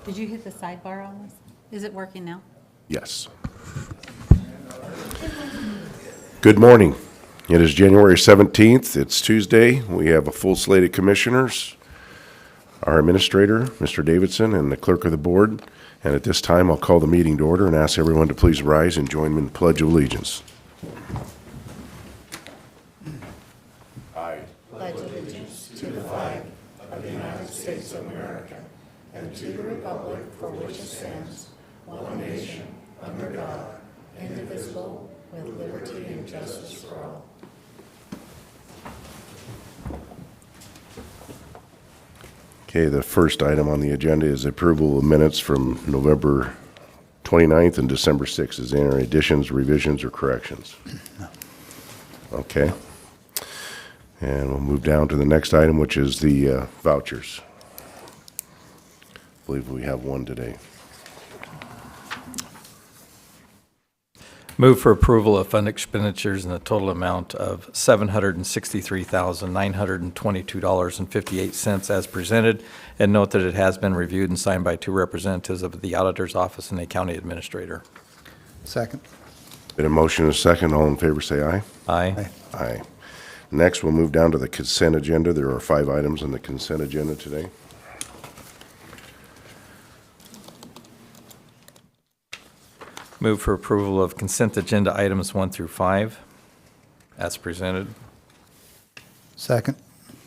Did you hit the sidebar on this? Is it working now? Yes. Good morning. It is January 17th. It's Tuesday. We have a full slate of commissioners, our administrator, Mr. Davidson, and the clerk of the board. And at this time, I'll call the meeting to order and ask everyone to please rise and join me in the Pledge of Allegiance. I Pledge allegiance to the flag of the United States of America and to the republic for which it stands, one nation, under God, indivisible, with liberty and justice for all. Okay, the first item on the agenda is approval of minutes from November 29th and December 6th. Is there any additions, revisions, or corrections? No. Okay. And we'll move down to the next item, which is the vouchers. I believe we have one today. Move for approval of fund expenditures in the total amount of $763,922.58 as presented, and note that it has been reviewed and signed by two representatives of the Auditor's Office and the County Administrator. Second. Been a motion and a second. All in favor, say aye. Aye. Aye. Next, we'll move down to the consent agenda. There are 5 items on the consent agenda today. Move for approval of consent agenda items 1 through 5 as presented. Second.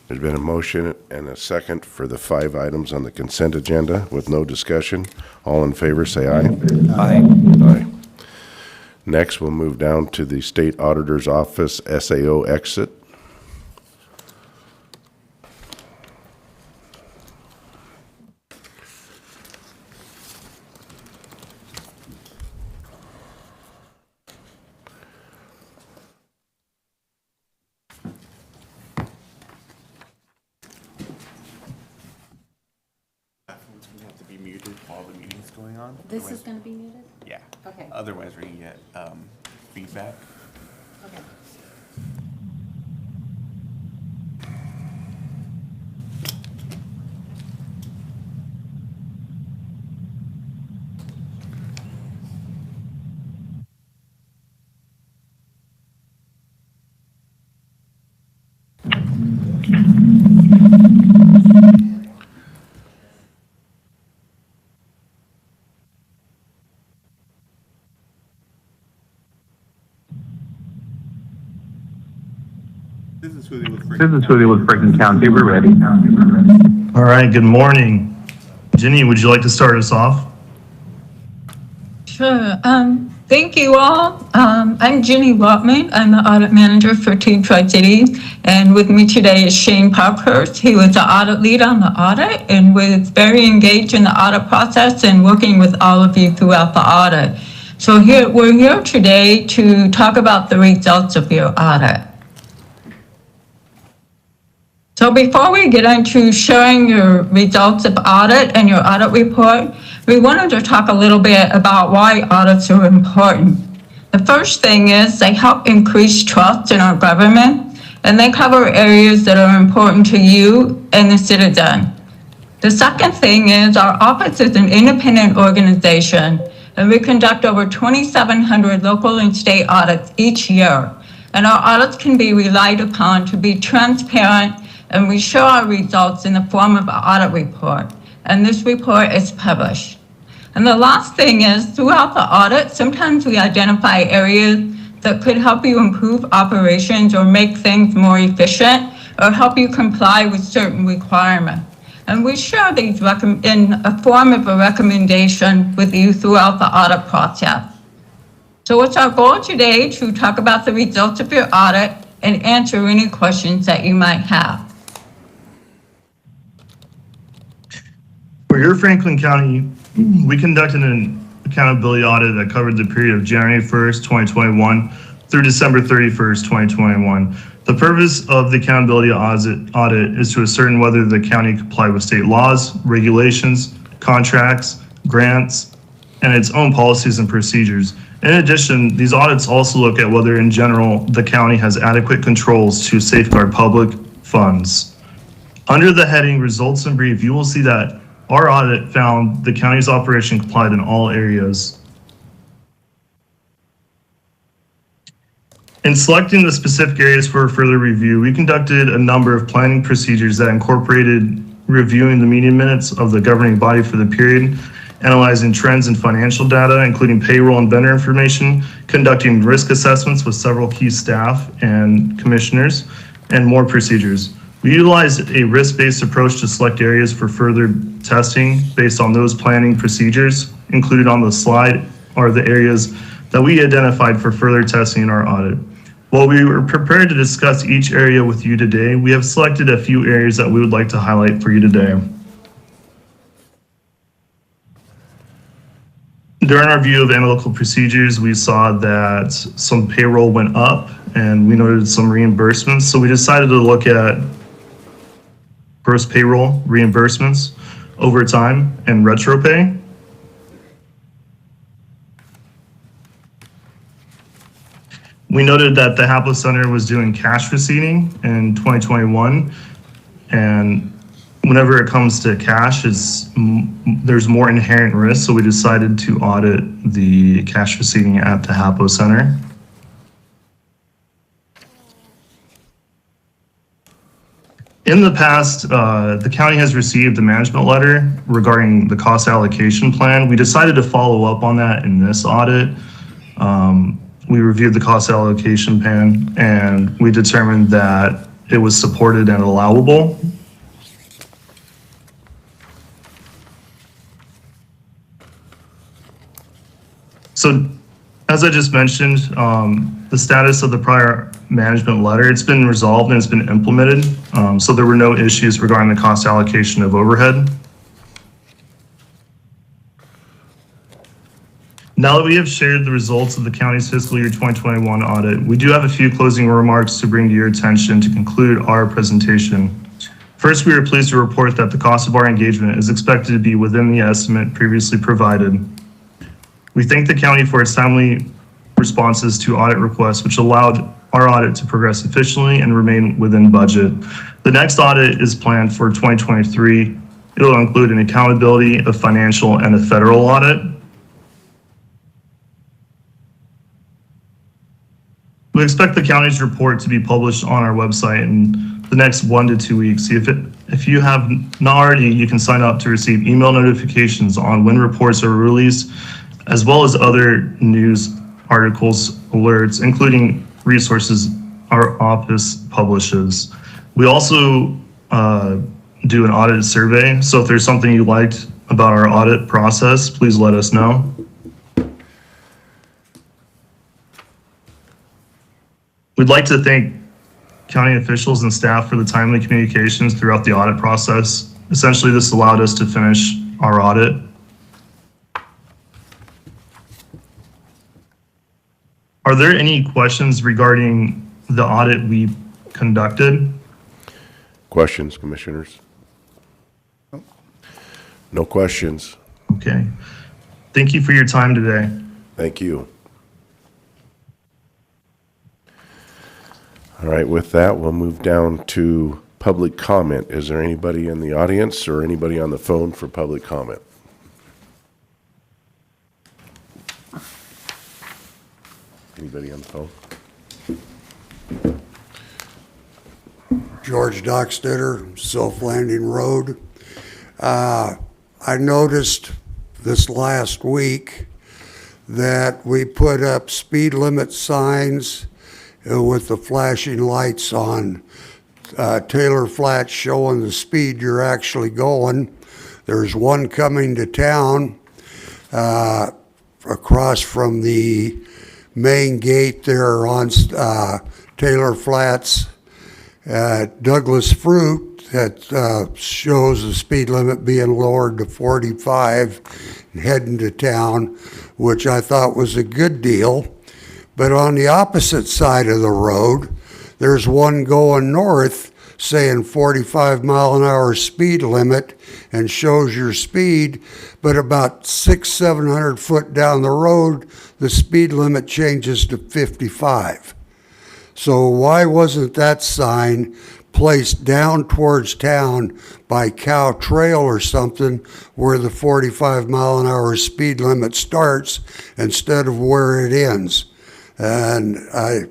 There's been a motion and a second for the 5 items on the consent agenda with no discussion. All in favor, say aye. Aye. Aye. Next, we'll move down to the State Auditor's Office SAO exit. We have to be muted while the meeting's going on. This is Otherwise- going to be muted? Yeah. Okay. Otherwise, we're gonna get feedback. Okay. This is Julio with Franklin County. We're ready. All right, good morning. Jenny, would you like to start us off? Sure. Thank you all. I'm Ginny Watman. I'm the audit manager for Team Tri-Cities. And with me today is Shane Parkhurst. He was the audit lead on the audit and was very engaged in the audit process and working with all of you throughout the audit. So we're here today to talk about the results of your audit. So before we get into sharing your results of audit and your audit report, we wanted to talk a little bit about why audits are important. The first thing is they help increase trust in our government, and they cover areas that are important to you and the citizen. The second thing is our office is an independent organization, and we conduct over 2,700 local and state audits each year. And our audits can be relied upon to be transparent, and we show our results in the form of an audit report. And this report is published. And the last thing is, throughout the audit, sometimes we identify areas that could help you improve operations or make things more efficient or help you comply with certain requirements. And we share these in a form of a recommendation with you throughout the audit process. So it's our goal today to talk about the results of your audit and answer any questions that you might have. For your Franklin County, we conducted an accountability audit that covered the period of January 1st, 2021 through December 31st, 2021. The purpose of the accountability audit is to ascertain whether the county complied with state laws, regulations, contracts, grants, and its own policies and procedures. In addition, these audits also look at whether in general the county has adequate controls to safeguard public funds. Under the heading Results in Brief, you will see that our audit found the county's operation complied in all areas. In selecting the specific areas for further review, we conducted a number of planning procedures that incorporated reviewing the meeting minutes of the governing body for the period, analyzing trends in financial data, including payroll and vendor information, conducting risk assessments with several key staff and commissioners, and more procedures. We utilized a risk-based approach to select areas for further testing based on those planning procedures. Included on the slide are the areas that we identified for further testing in our audit. While we were prepared to discuss each area with you today, we have selected a few areas that we would like to highlight for you today. During our review of analytical procedures, we saw that some payroll went up and we noted some reimbursements. So we decided to look at gross payroll reimbursements, overtime, and retro pay. We noted that the HAPO Center was doing cash receipting in 2021, and whenever it comes to cash, there's more inherent risk, so we decided to audit the cash receipting at the HAPO Center. In the past, the county has received a management letter regarding the cost allocation plan. We decided to follow up on that in this audit. We reviewed the cost allocation plan and we determined that it was supported and allowable. So as I just mentioned, the status of the prior management letter, it's been resolved and it's been implemented. So there were no issues regarding the cost allocation of overhead. Now that we have shared the results of the county's fiscal year 2021 audit, we do have a few closing remarks to bring to your attention to conclude our presentation. First, we are pleased to report that the cost of our engagement is expected to be within the estimate previously provided. We thank the county for its timely responses to audit requests, which allowed our audit to progress efficiently and remain within budget. The next audit is planned for 2023. It will include an accountability, a financial, and a federal audit. We expect the county's report to be published on our website in the next 1 to 2 weeks. If you have not already, you can sign up to receive email notifications on when reports are released, as well as other news articles, alerts, including resources our office publishes. We also do an audit survey. So if there's something you liked about our audit process, please let us know. We'd like to thank county officials and staff for the timely communications throughout the audit process. Essentially, this allowed us to finish our audit. Are there any questions regarding the audit we conducted? Questions, commissioners? No questions. Okay. Thank you for your time today. Thank you. All right, with that, we'll move down to public comment. Is there anybody in the audience or anybody on the phone for public comment? Anybody on the phone? George Dockstetter, Self Landing Road. I noticed this last week that we put up speed limit signs with the flashing lights on Taylor Flats showing the speed you're actually going. There's one coming to town across from the main gate there on Taylor Flats at Douglas Fruit that shows the speed limit being lowered to 45 and heading to town, which I thought was a good deal. But on the opposite side of the road, there's one going north saying 45 mile an hour speed limit and shows your speed, but about 600-700 foot down the road, the speed limit changes to 55. So why wasn't that sign placed down towards town by Cow Trail or something where the 45-mile-an-hour speed limit starts instead of where it ends. And I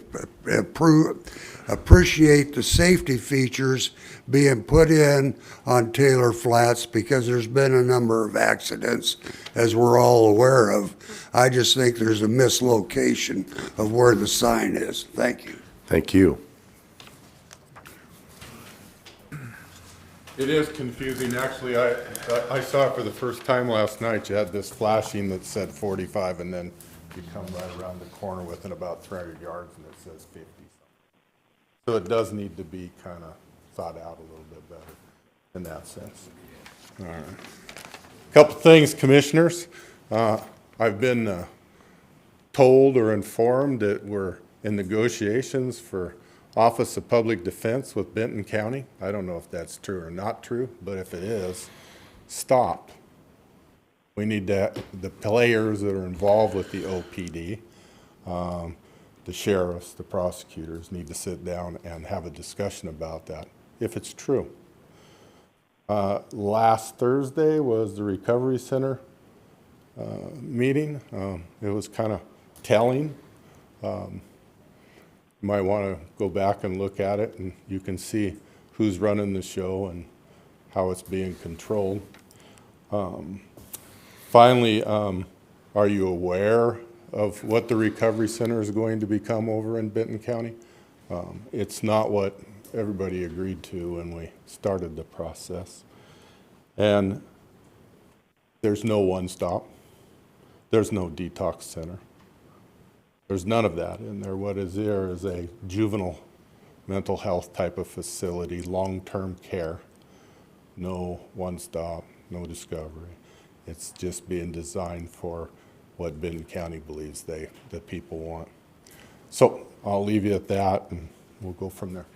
appreciate the safety features being put in on Taylor Flats because there's been a number of accidents, as we're all aware of. I just think there's a mislocation of where the sign is. Thank you. Thank you. It is confusing. Actually, I saw it for the first time last night. You had this flashing that said 45, and then you come right around the corner within about 300 yards, and it says 50. So it does need to be kind of thought out a little bit better in that sense. All right. Couple things, commissioners. I've been told or informed that we're in negotiations for Office of Public Defense with Benton County. I don't know if that's true or not true, but if it is, stop. We need the players that are involved with the OPD, the sheriffs, the prosecutors need to sit down and have a discussion about that, if it's true. Last Thursday was the Recovery Center meeting. It was kind of telling. You might want to go back and look at it, and you can see who's running the show and how it's being controlled. Finally, are you aware of what the Recovery Center is going to become over in Benton County? It's not what everybody agreed to when we started the process. And there's no one-stop. There's no detox center. There's none of that in there. What is there is a juvenile mental health type of facility, long-term care, no one-stop, no discovery. It's just being designed for what Benton County believes the people want. So I'll leave you at that, and we'll go from there.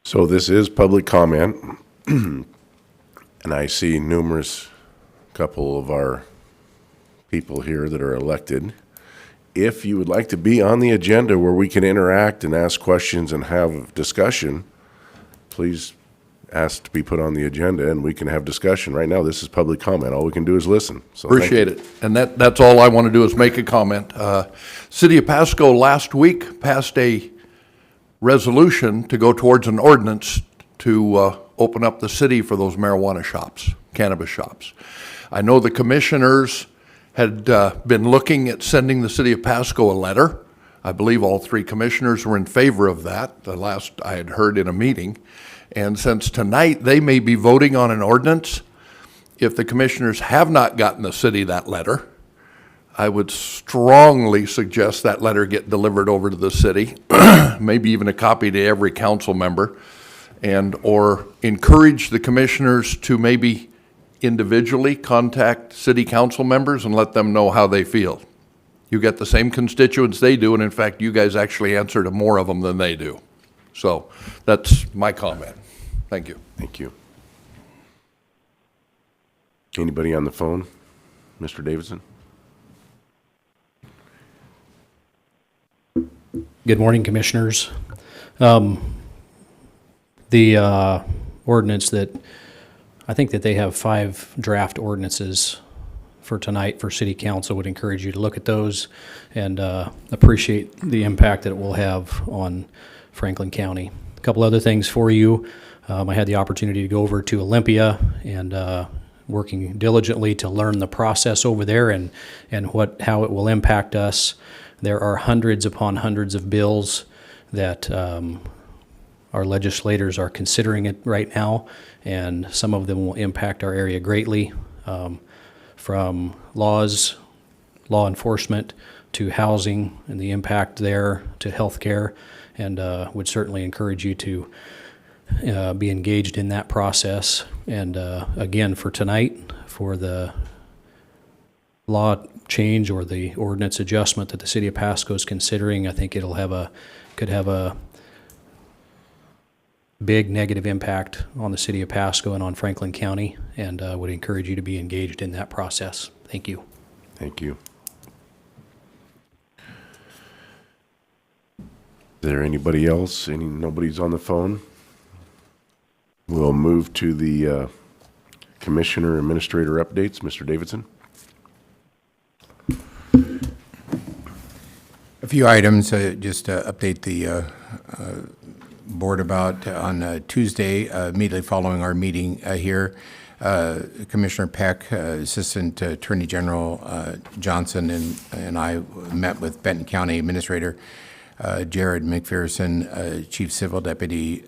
So this is public comment, and I see numerous couple of our people here that are elected. If you would like to be on the agenda where we can interact and ask questions and have discussion, please ask to be put on the agenda and we can have discussion. Right now, this is public comment. All we can do is listen. So Appreciate it. And that's all I want to do is make a comment. City of Pasco last week passed a resolution to go towards an ordinance to open up the city for those marijuana shops, cannabis shops. I know the commissioners had been looking at sending the City of Pasco a letter. I believe all three commissioners were in favor of that, the last I had heard in a meeting. And since tonight they may be voting on an ordinance, if the commissioners have not gotten the city that letter, I would strongly suggest that letter get delivered over to the city, maybe even a copy to every council member, or encourage the commissioners to maybe individually contact city council members and let them know how they feel. You get the same constituents they do, and in fact, you guys actually answer to more of them than they do. So that's my comment. Thank you. Thank you. Anybody on the phone? Mr. Davidson? Good morning, Commissioners. The ordinance that, I think that they have 5 draft ordinances for tonight for City Council. Would encourage you to look at those and appreciate the impact that it will have on Franklin County. A couple other things for you. I had the opportunity to go over to Olympia and working diligently to learn the process over there and how it will impact us. There are hundreds upon hundreds of bills that our legislators are considering it right now, and some of them will impact our area greatly, from law enforcement to housing and the impact there to healthcare, and would certainly encourage you to be engaged in that process. And again, for tonight, for the law change or the ordinance adjustment that the City of Pasco is considering, I think it'll could have a big negative impact on the City of Pasco and on Franklin County, and would encourage you to be engaged in that process. Thank you. Thank you. Is there anybody else? Nobody's on the phone? We'll move to the Commissioner Administrator updates. Mr. Davidson? A few items, just to update the board about on Tuesday, immediately following our meeting here. Commissioner Peck, Assistant Attorney General Johnson, and I met with Benton County Administrator Jared McPherson, Chief Civil Deputy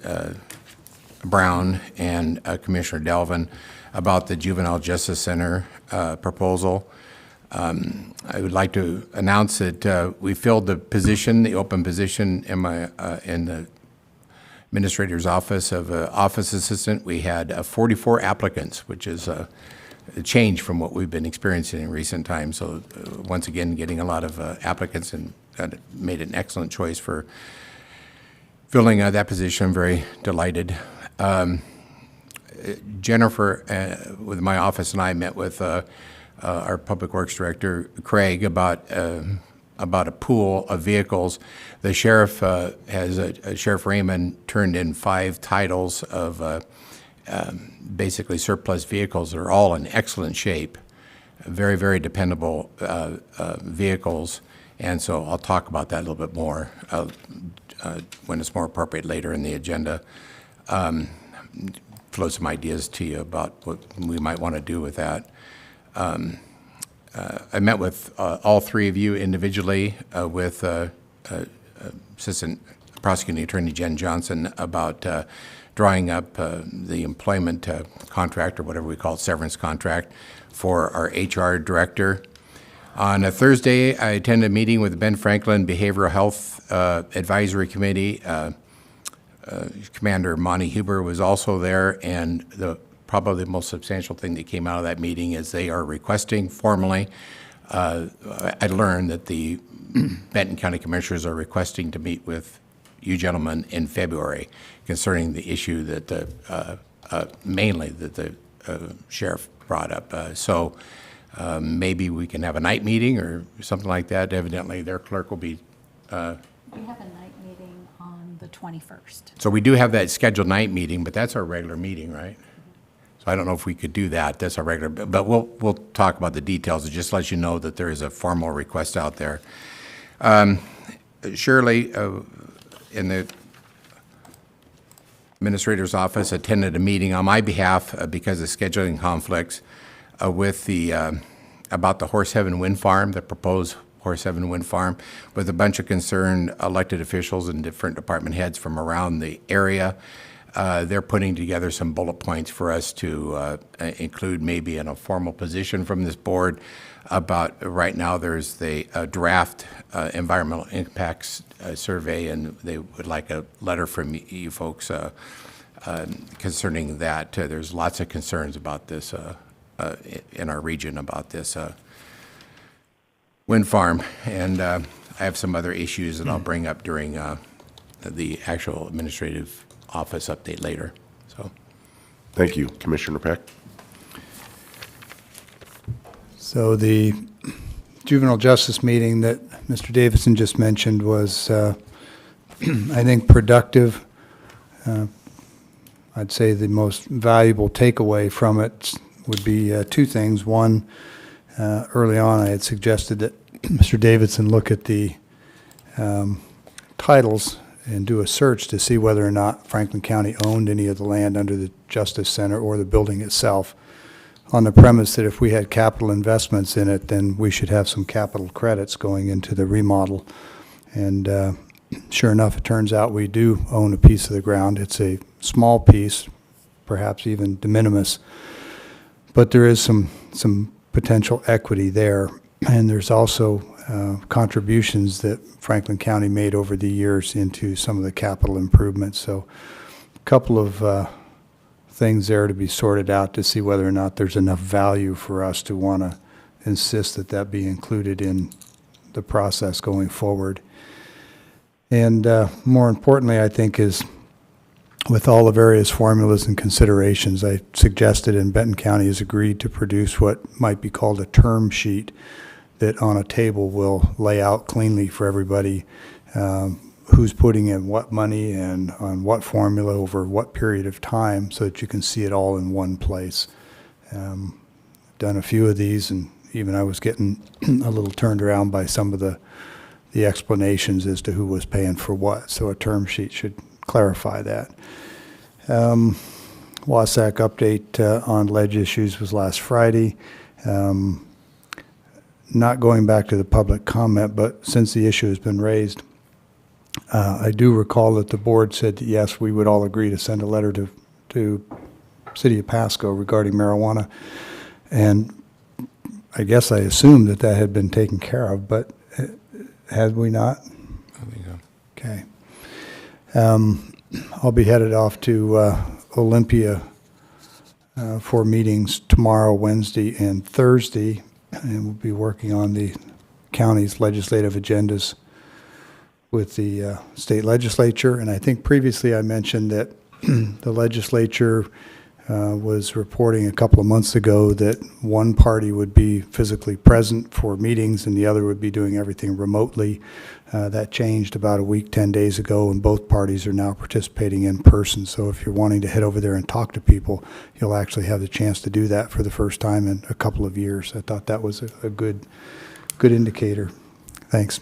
Brown, and Commissioner Delvin about the Juvenile Justice Center proposal. I would like to announce that we filled the position, the open position in the Administrator's office of office assistant. We had 44 applicants, which is a change from what we've been experiencing in recent times. So once again, getting a lot of applicants, and made an excellent choice for filling that position. I'm very delighted. Jennifer, with my office, and I met with our Public Works Director, Craig, about a pool of vehicles. The sheriff Sheriff Raymond turned in 5 titles of basically surplus vehicles that are all in excellent shape, very, very dependable vehicles. And so I'll talk about that a little bit more when it's more appropriate later in the agenda. Float some ideas to you about what we might want to do with that. I met with all 3 of you individually with Assistant Prosecuting Attorney Jen Johnson about drawing up the employment contract, or whatever we call it, severance contract, for our HR director. On a Thursday, I attended a meeting with the Ben Franklin Behavioral Health Advisory Committee. Commander Monty Huber was also there, and probably the most substantial thing that came out of that meeting is they are requesting formally, I learned that the Benton County Commissioners are requesting to meet with you gentlemen in February concerning the issue that mainly that the sheriff brought up. So maybe we can have a night meeting or something like that. Evidently, their clerk will be. We have a night meeting on the 21st. So we do have that scheduled night meeting, but that's our regular meeting, right? So I don't know if we could do that. That's our regular, but we'll talk about the details. It just lets you know that there is a formal request out there. Shirley, in the administrator's office, attended a meeting on my behalf because of scheduling conflicts with the about the Horse Heaven Wind Farm, the proposed Horse Heaven Wind Farm, with a bunch of concerned elected officials and different department heads from around the area. They're putting together some bullet points for us to include maybe in a formal position from this board about. Right now there's the draft environmental impacts survey, and they would like a letter from you folks concerning that. There's lots of concerns about this in our region about this wind farm, and I have some other issues that I'll bring up during the actual administrative office update later. So, thank you, Commissioner Peck. So the juvenile justice meeting that Mr. Davidson just mentioned was, I think, productive. I'd say the most valuable takeaway from it would be 2 things. One, early on I had suggested that Mr. Davidson look at the titles and do a search to see whether or not Franklin County owned any of the land under the Justice Center or the building itself, on the premise that if we had capital investments in it, then we should have some capital credits going into the remodel. And sure enough, it turns out we do own a piece of the ground. It's a small piece, perhaps even de minimis, but there is some potential equity there. And there's also contributions that Franklin County made over the years into some of the capital improvements. So a couple of things there to be sorted out to see whether or not there's enough value for us to want to insist that that be included in the process going forward. And more importantly, I think, is with all the various formulas and considerations, I suggested, and Benton County has agreed to produce what might be called a term sheet that on a table will lay out cleanly for everybody who's putting in what money and on what formula over what period of time so that you can see it all in one place. Done a few of these, and even I was getting a little turned around by some of the explanations as to who was paying for what. So a term sheet should clarify that. WASAC update on ledge issues was last Friday. Not going back to the public comment, but since the issue has been raised, I do recall that the board said that yes, we would all agree to send a letter to City of Pasco regarding marijuana. And I guess I assumed that had been taken care of, but had we not? I think so. Okay. I'll be headed off to Olympia for meetings tomorrow, Wednesday, and Thursday, and we'll be working on the county's legislative agendas with the state legislature. And I think previously I mentioned that the legislature was reporting a couple of months ago that one party would be physically present for meetings and the other would be doing everything remotely. That changed about a week, 10 days ago, and both parties are now participating in person. So if you're wanting to head over there and talk to people, you'll actually have the chance to do that for the first time in a couple of years. I thought that was a good indicator. Thanks.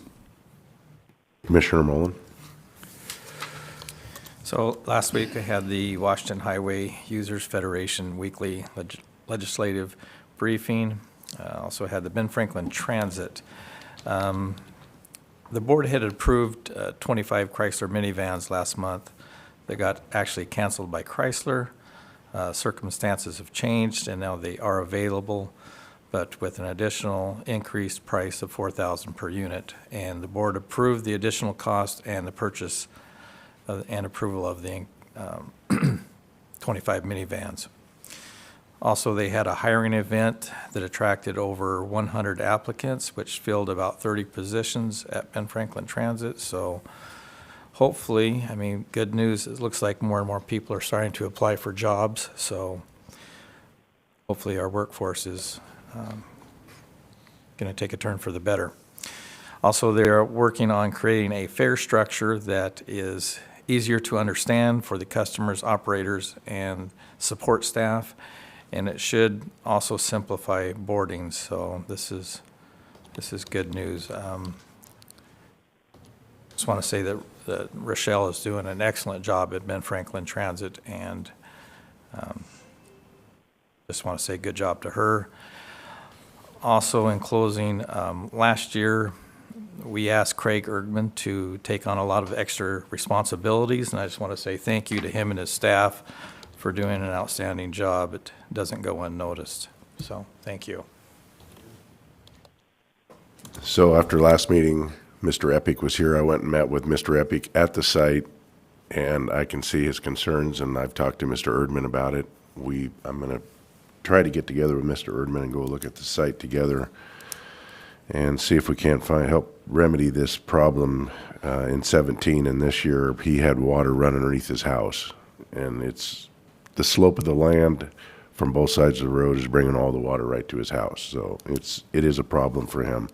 Commissioner Mullen? So last week I had the Washington Highway Users Federation weekly legislative briefing. Also had the Ben Franklin Transit. The board had approved 25 Chrysler minivans last month. They got actually canceled by Chrysler. Circumstances have changed and now they are available, but with an additional increased price of $4,000 per unit. And the board approved the additional cost and the purchase and approval of the 25 minivans. Also, they had a hiring event that attracted over 100 applicants, which filled about 30 positions at Ben Franklin Transit. So hopefully, I mean, good news, it looks like more and more people are starting to apply for jobs. So hopefully our workforce is going to take a turn for the better. Also, they're working on creating a fare structure that is easier to understand for the customers, operators, and support staff, and it should also simplify boarding. So this is good news. Just want to say that Rochelle is doing an excellent job at Ben Franklin Transit, and just want to say good job to her. Also, in closing, last year we asked Craig Erdman to take on a lot of extra responsibilities, and I just want to say thank you to him and his staff for doing an outstanding job. It doesn't go unnoticed. So thank you. So after last meeting, Mr. Epic was here. I went and met with Mr. Epic at the site, and I can see his concerns, and I've talked to Mr. Erdman about it. I'm going to try to get together with Mr. Erdman and go look at the site together and see if we can't help remedy this problem. In 17 and this year, he had water run underneath his house, and it's the slope of the land from both sides of the road is bringing all the water right to his house. So it is a problem for him.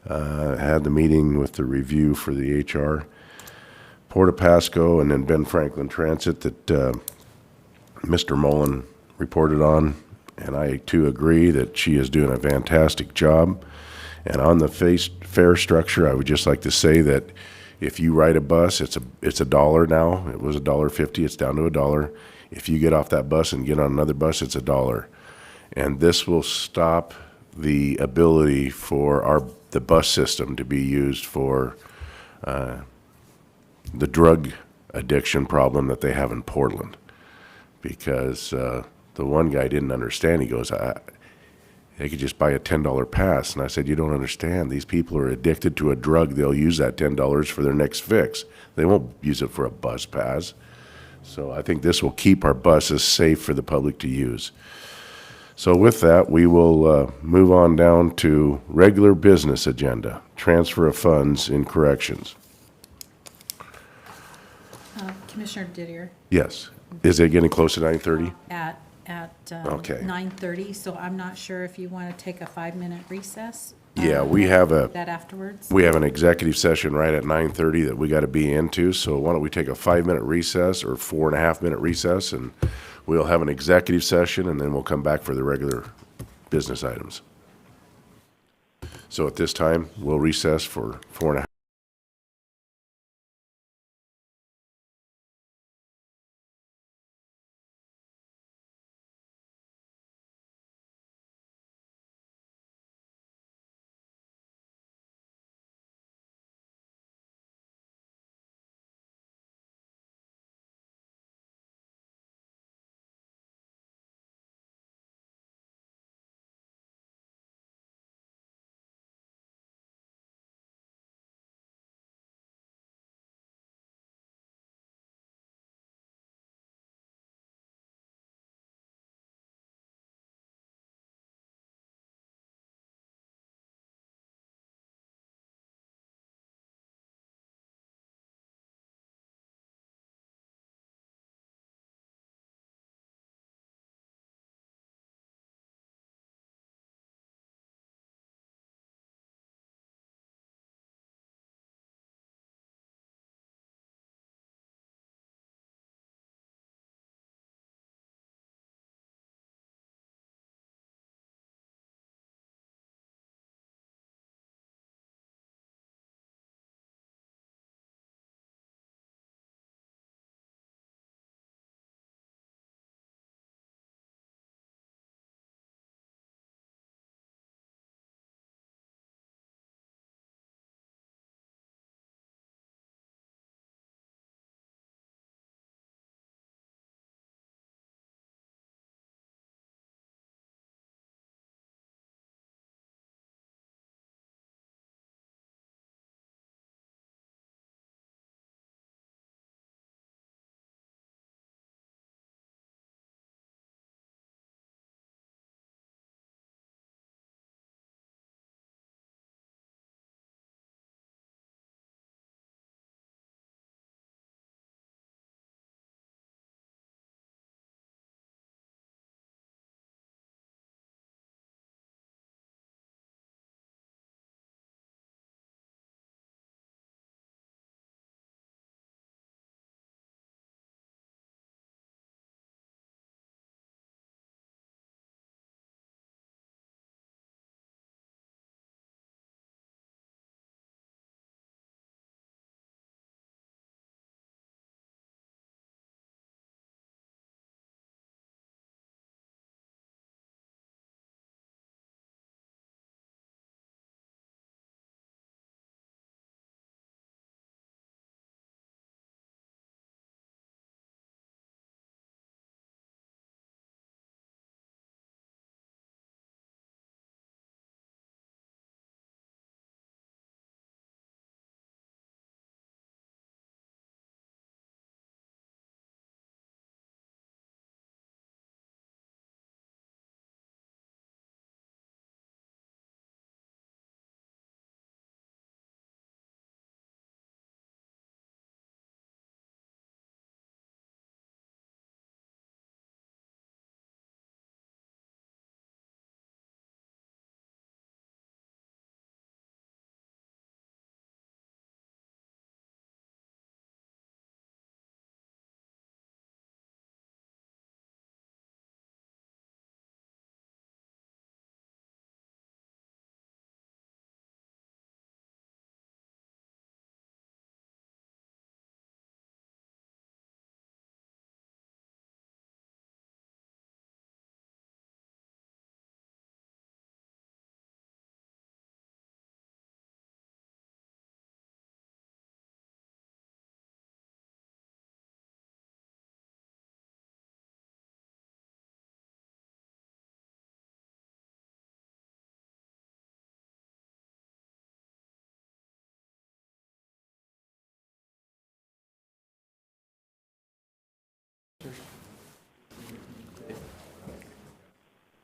Had the meeting with the review for the HR, Port of Pasco, and then Ben Franklin Transit that Mr. Mullen reported on, and I too agree that she is doing a fantastic job. And on the fare structure, I would just like to say that if you ride a bus, it's $1 now. It was $1.50. It's down to $1. If you get off that bus and get on another bus, it's $1. And this will stop the ability for the bus system to be used for the drug addiction problem that they have in Portland. Because the one guy didn't understand. He goes, they could just buy a $10 pass. And I said, you don't understand. These people are addicted to a drug. They'll use that $10 for their next fix. They won't use it for a bus pass. So I think this will keep our buses safe for the public to use. So with that, we will move on down to regular business agenda, transfer of funds in corrections. Commissioner Didier, Yes. Is it getting close to 9:30? at Okay. 9:30, so I'm not sure if you want to take a 5-minute recess. Yeah, Yeah, we have that afterwards? we have an executive session right at 9:30 that we got to be into, so why don't we take a 5-minute recess or 4.5-minute recess, and we'll have an executive session, and then we'll come back for the regular business items. So at this time, we'll recess for 4.5.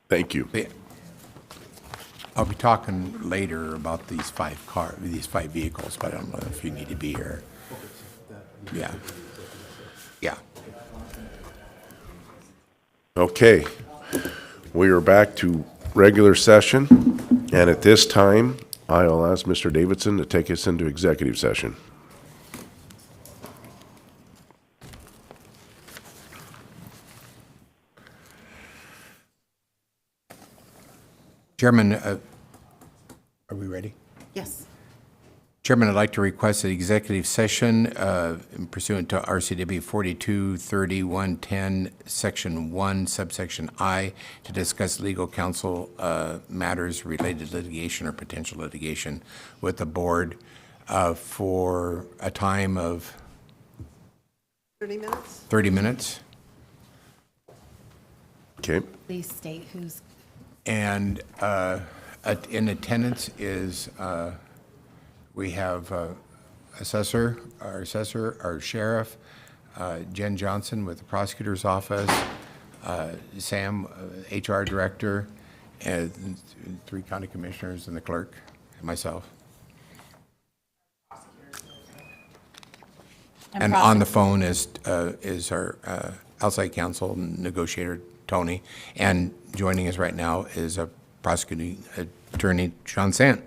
Thank you. I'll be talking later about these five vehicles, but I don't know if you need to be here. Yeah. Yeah. Okay, we are back to regular session, and at this time, I'll ask Mr. Davidson to take us into executive session. Chairman, are we ready? Yes. Chairman, I'd like to request an executive session pursuant to RCW 423110, Section 1, subsection I, to discuss legal counsel matters related to litigation or potential litigation with the board for a time of 30 minutes? 30 minutes. Okay. Please state who's. And in attendance is, we have our sheriff, Jen Johnson with the prosecutor's office, Sam, HR director, and 3 county commissioners and the clerk, and myself. And on the phone is our outside counsel negotiator, Tony, and joining us right now is a prosecuting attorney, Sean Sant.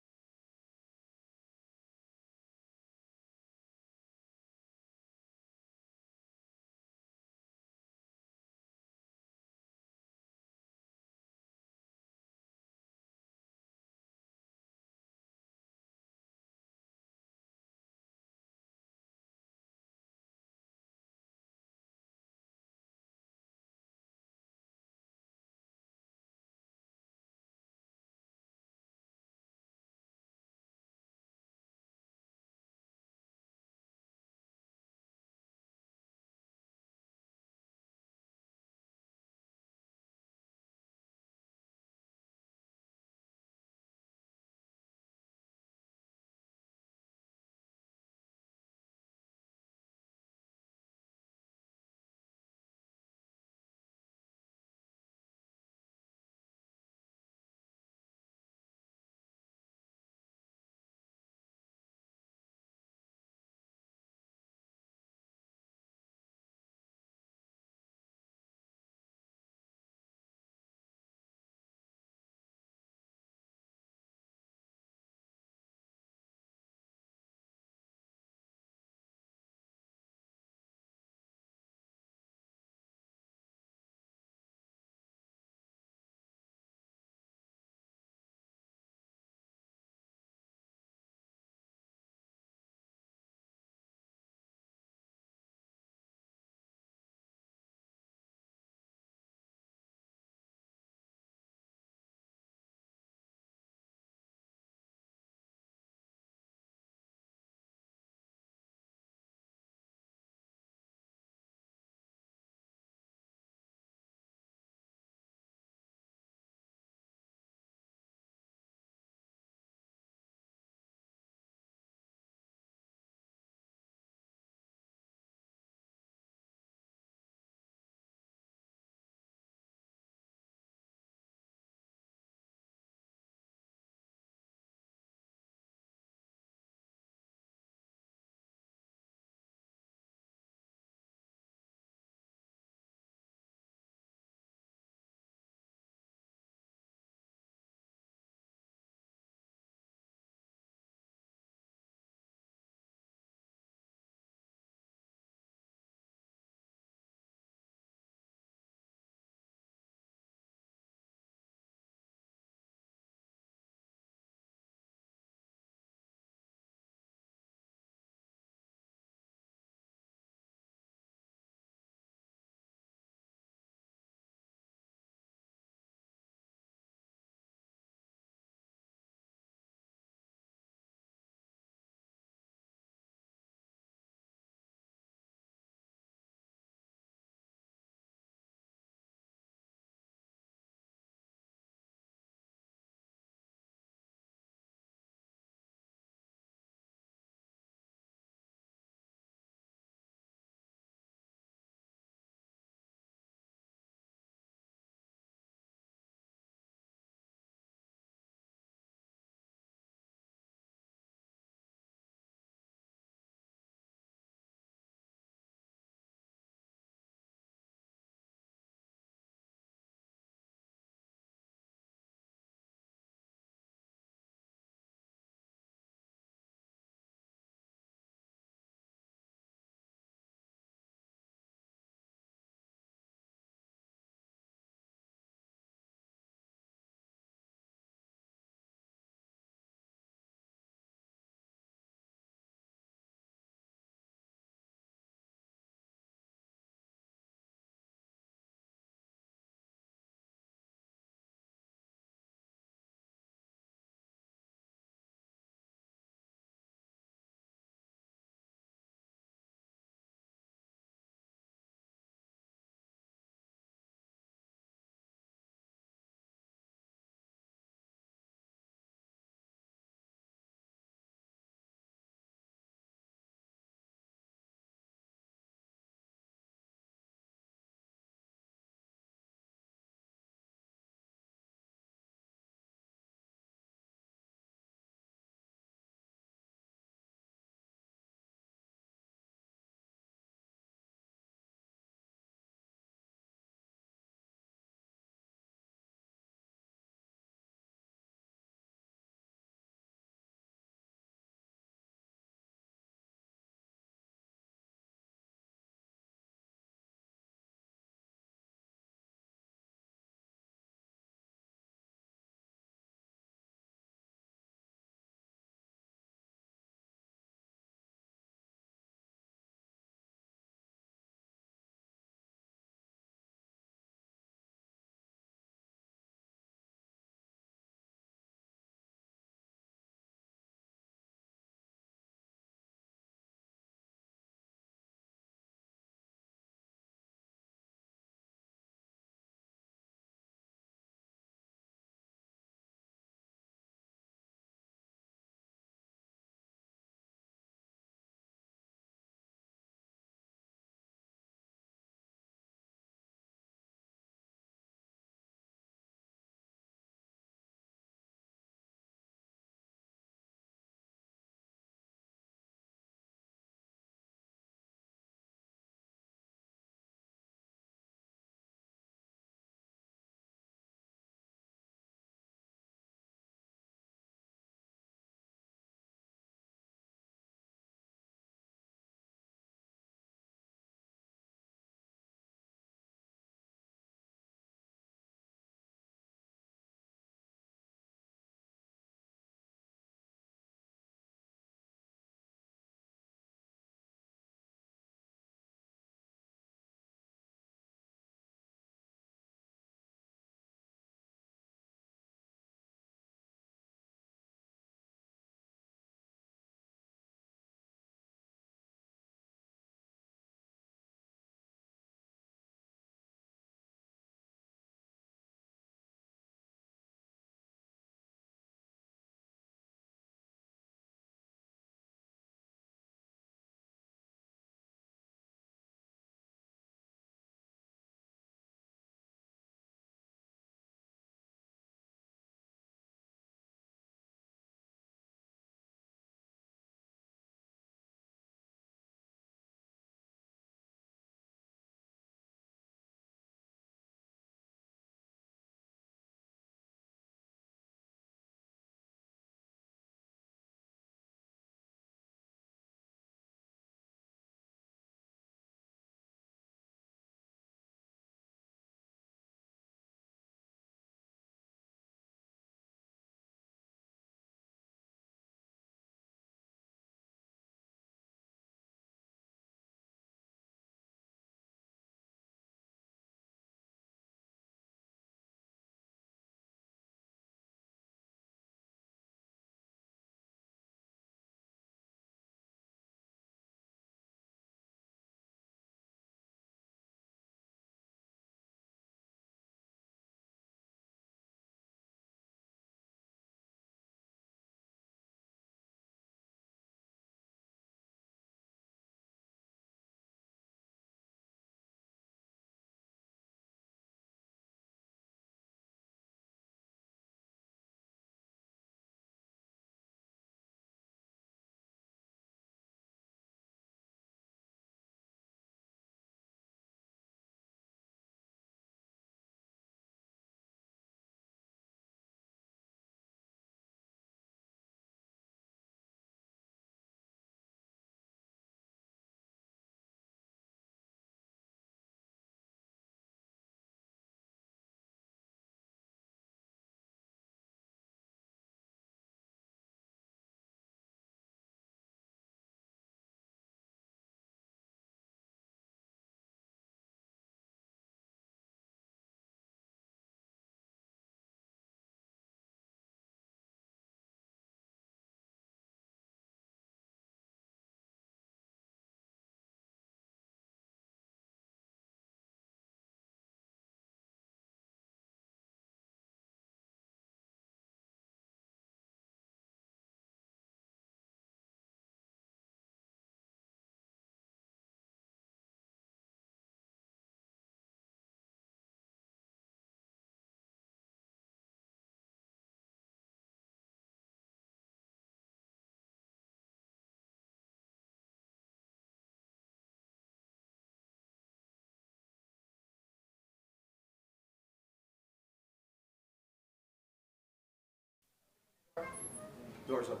Doors up.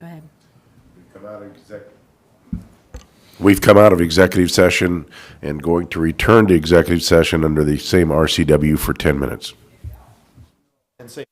Go ahead. We've come out of executive session and going to return to executive session under the same RCW for 10 minutes. And say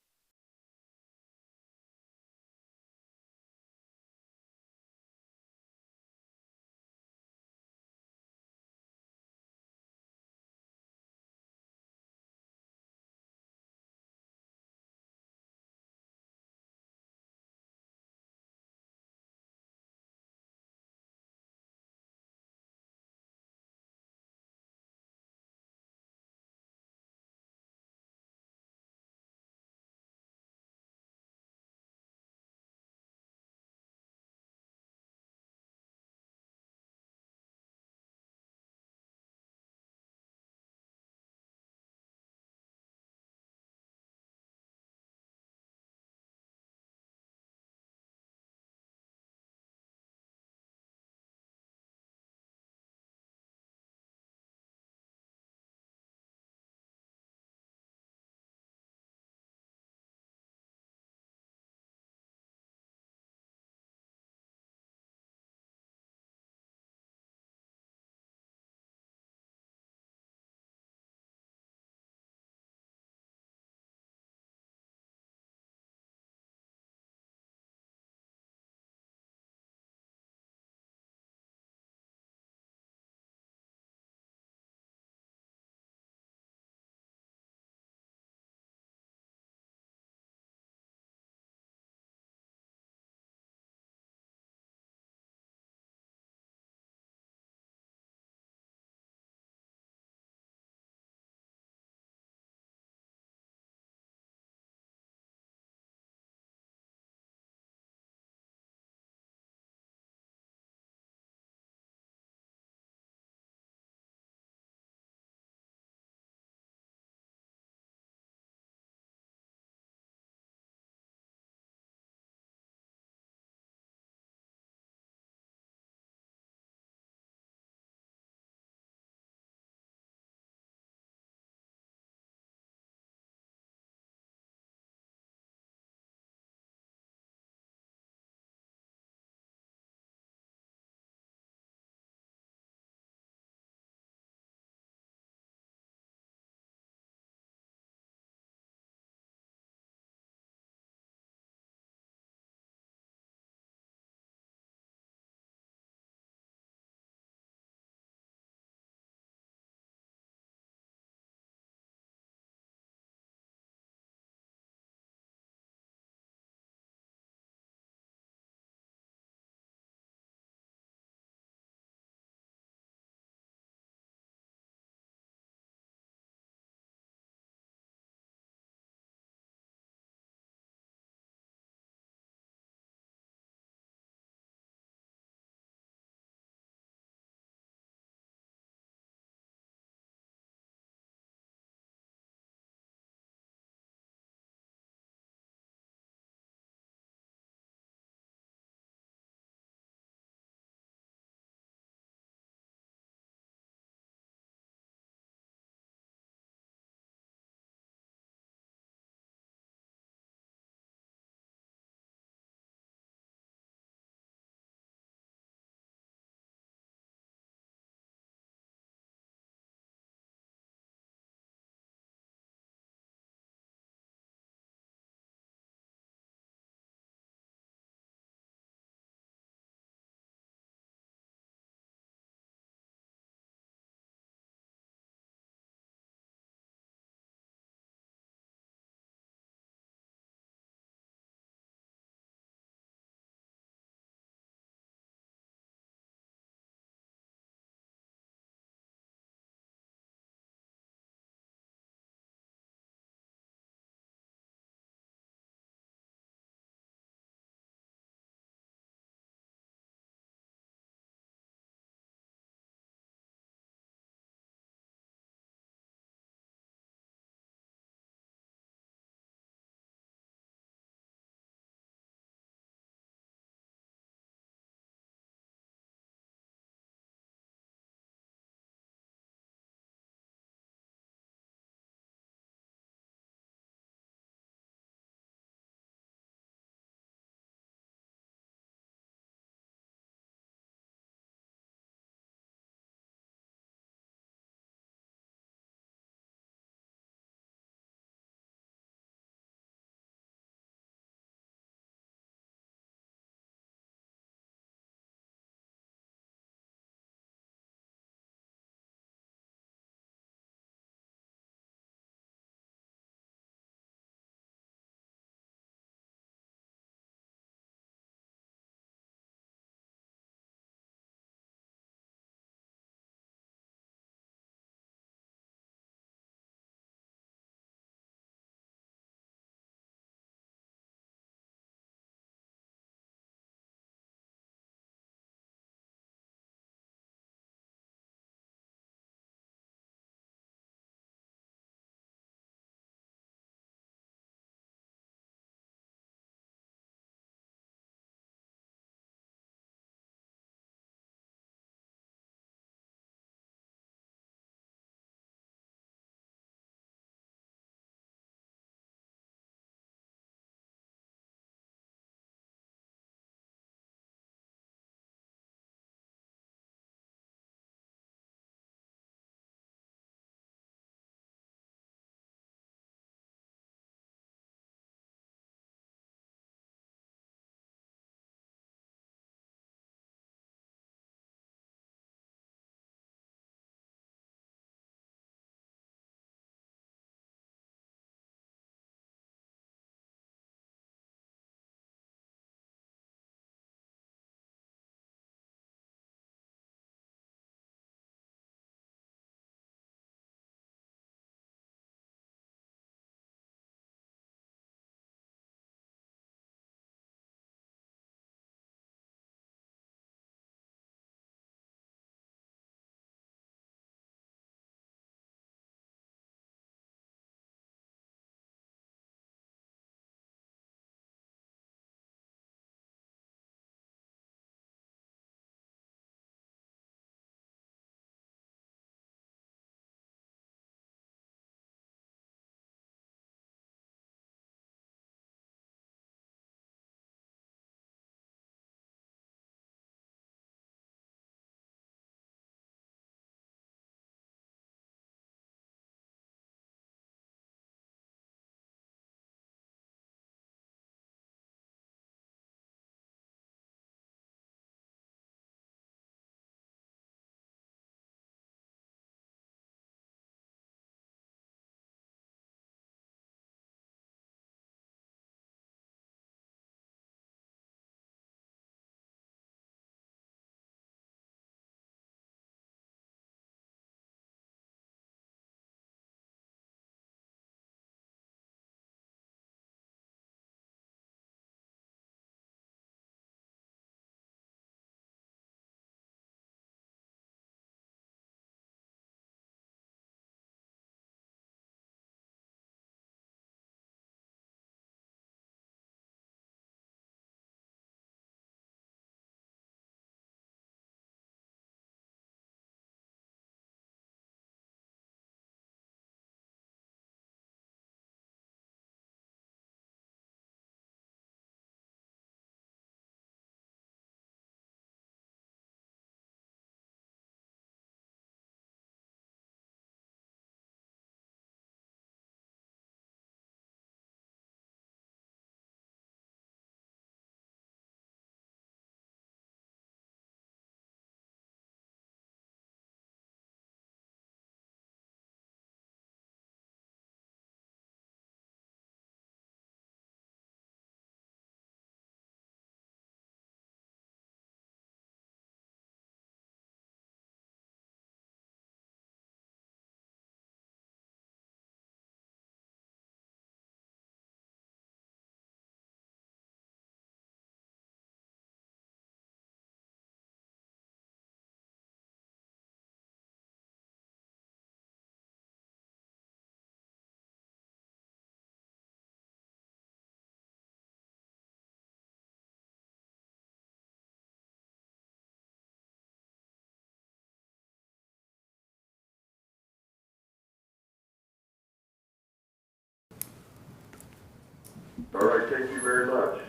All right, thank you very much.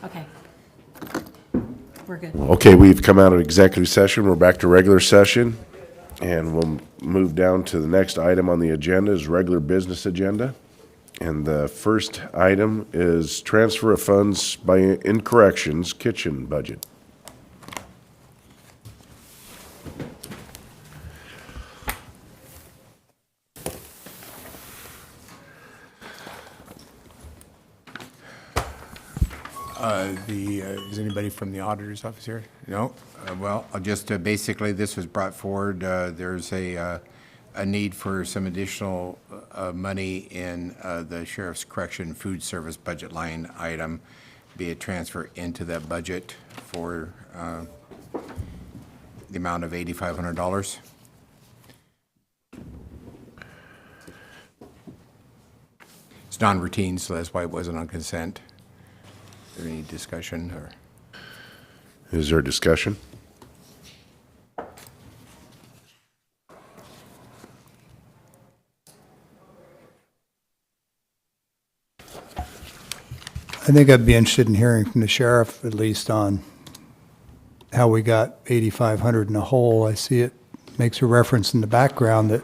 Okay. We're good. Okay, we've come out of executive session. We're back to regular session. And we'll move down to the next item on the agenda is regular business agenda. And the first item is transfer of funds by in corrections kitchen budget. Is anybody from the auditor's office here? No? Well, I'll just, basically, this was brought forward. There's a need for some additional money in the sheriff's correction food service budget line item, be a transfer into that budget for the amount of $8,500. It's non-routine, so that's why it wasn't on consent. Is there any discussion or? Is there discussion? I think I'd be interested in hearing from the sheriff, at least on how we got 8,500 in a hole. I see it makes a reference in the background that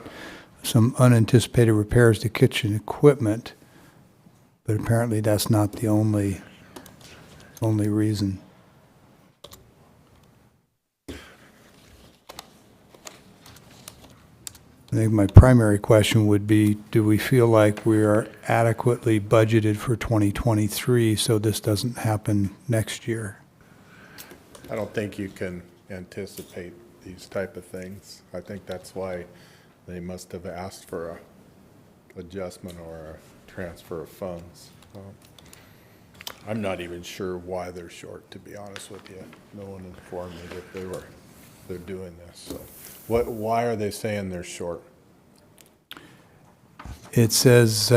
some unanticipated repairs to kitchen equipment, but apparently that's not the only reason. I think my primary question would be, do we feel like we are adequately budgeted for 2023 so this doesn't happen next year? I don't think you can anticipate these type of things. I think that's why they must have asked for a adjustment or a transfer of funds. I'm not even sure why they're short, to be honest with you. No one informed me that they're doing this. So why are they saying they're short? It says,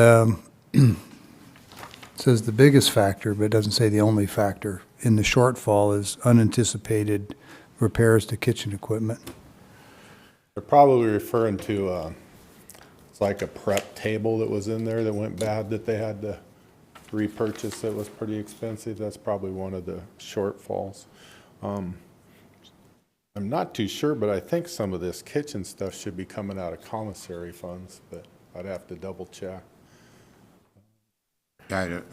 says the biggest factor, but it doesn't say the only factor in the shortfall is unanticipated repairs to kitchen equipment. They're probably referring to, it's like a prep table that was in there that went bad that they had to repurchase. That was pretty expensive. That's probably one of the shortfalls. I'm not too sure, but I think some of this kitchen stuff should be coming out of commissary funds, but I'd have to double check. I'm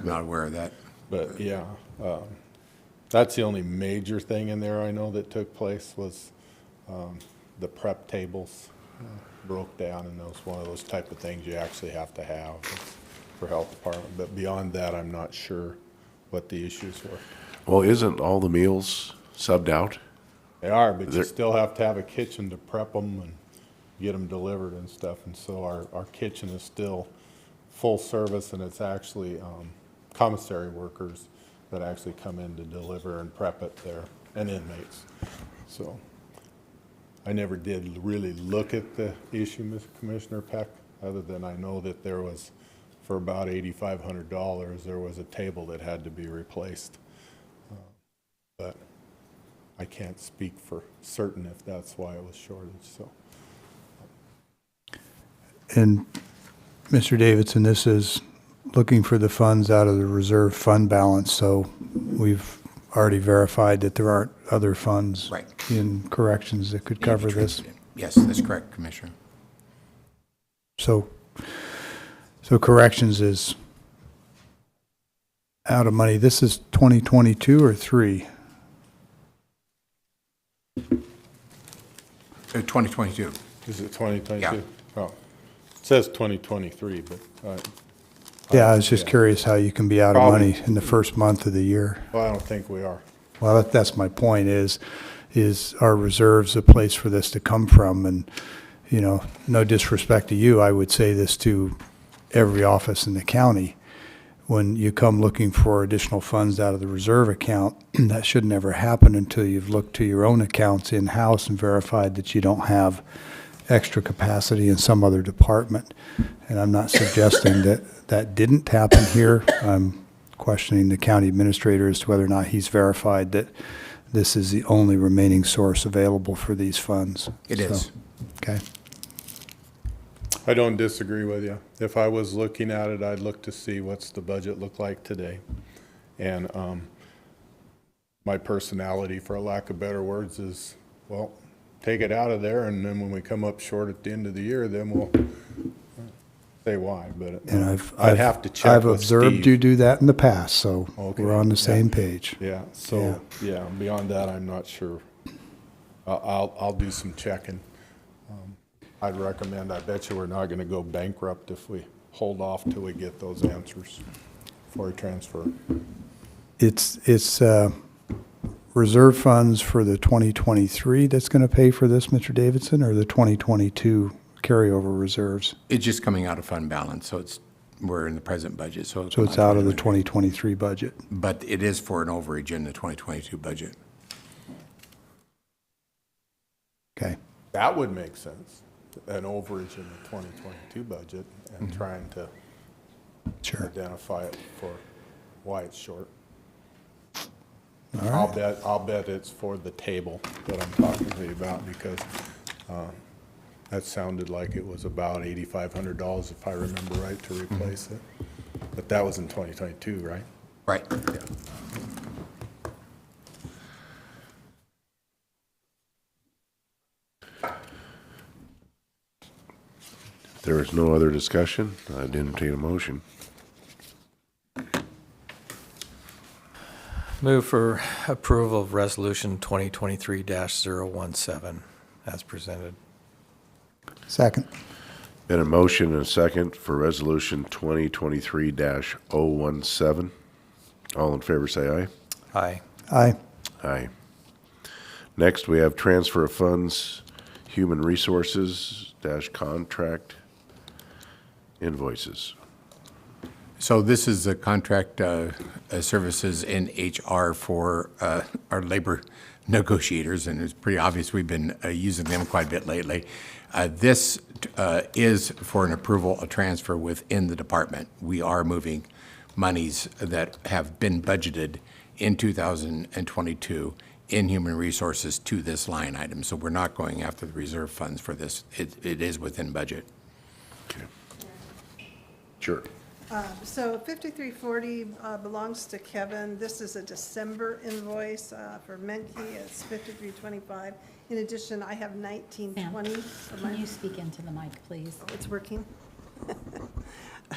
not aware of that. But yeah, that's the only major thing in there I know that took place was the prep tables broke down, and that was one of those type of things you actually have to have for health department. But beyond that, I'm not sure what the issues were. Well, isn't all the meals subbed out? They are, but you still have to have a kitchen to prep them and get them delivered and stuff. And so our kitchen is still full service, and it's actually commissary workers that actually come in to deliver and prep it there, and inmates. So I never did really look at the issue, Mr. Commissioner Peck, other than I know that there was, for about $8,500, there was a table that had to be replaced. But I can't speak for certain if that's why it was shortage, so. And Mr. Davidson, this is looking for the funds out of the reserve fund balance, so we've already verified that there aren't other funds Right. in corrections that could cover this. Yes, that's correct, Commissioner. So corrections is out of money. This is 2022 or 3? 2022. Is it 2022? Yeah. Oh, it says 2023, but. Yeah, I was just curious how you can be out of money in the first month of the year. Well, I don't think we are. Well, that's my point is our reserves a place for this to come from? And, you know, no disrespect to you, I would say this to every office in the county. When you come looking for additional funds out of the reserve account, that should never happen until you've looked to your own accounts in-house and verified that you don't have extra capacity in some other department. And I'm not suggesting that didn't happen here. I'm questioning the county administrator as to whether or not he's verified that this is the only remaining source available for these funds. It is. Okay. I don't disagree with you. If I was looking at it, I'd look to see what's the budget look like today. And my personality, for a lack of better words, is, well, take it out of there, and then when we come up short at the end of the year, then we'll say why. But And I'd have to check I've with observed Steve. you do that in the past, so Okay, we're on the yeah. same page. Yeah, so, yeah, beyond that, I'm not sure. I'll do some checking. I'd recommend, I bet you we're not gonna go bankrupt if we hold off till we get those answers for a transfer. It's reserve funds for the 2023 that's going to pay for this, Mr. Davidson, or the 2022 carryover reserves? It's just coming out of fund balance, so we're in the present budget, so. So it's out of the 2023 budget. But it is for an overage in the 2022 budget. Okay. That would make sense, an overage in the 2022 budget and trying to Sure. identify it for why it's short. All right. I'll bet it's for the table that I'm talking to you about, because that sounded like it was about $8,500, if I remember right, to replace it. But that was in 2022, right? Right. Yeah. If there is no other discussion, I'd entertain a motion. Move for approval of Resolution 2023-017 as presented. Second. Been a motion and a second for Resolution 2023-017. All in favor, say aye. Aye. Aye. Aye. Next, we have transfer of funds, human resources - contract invoices. So this is the contract services in HR for our labor negotiators, and it's pretty obvious we've been using them quite a bit lately. This is for an approval, a transfer within the department. We are moving monies that have been budgeted in 2022 in human resources to this line item. So we're not going after the reserve funds for this. It is within budget. Okay. Sure. So 5340 belongs to Kevin. This is a December invoice for Menke. It's 5325. In addition, I have 1920. Sam, can you speak into the mic, please? It's working?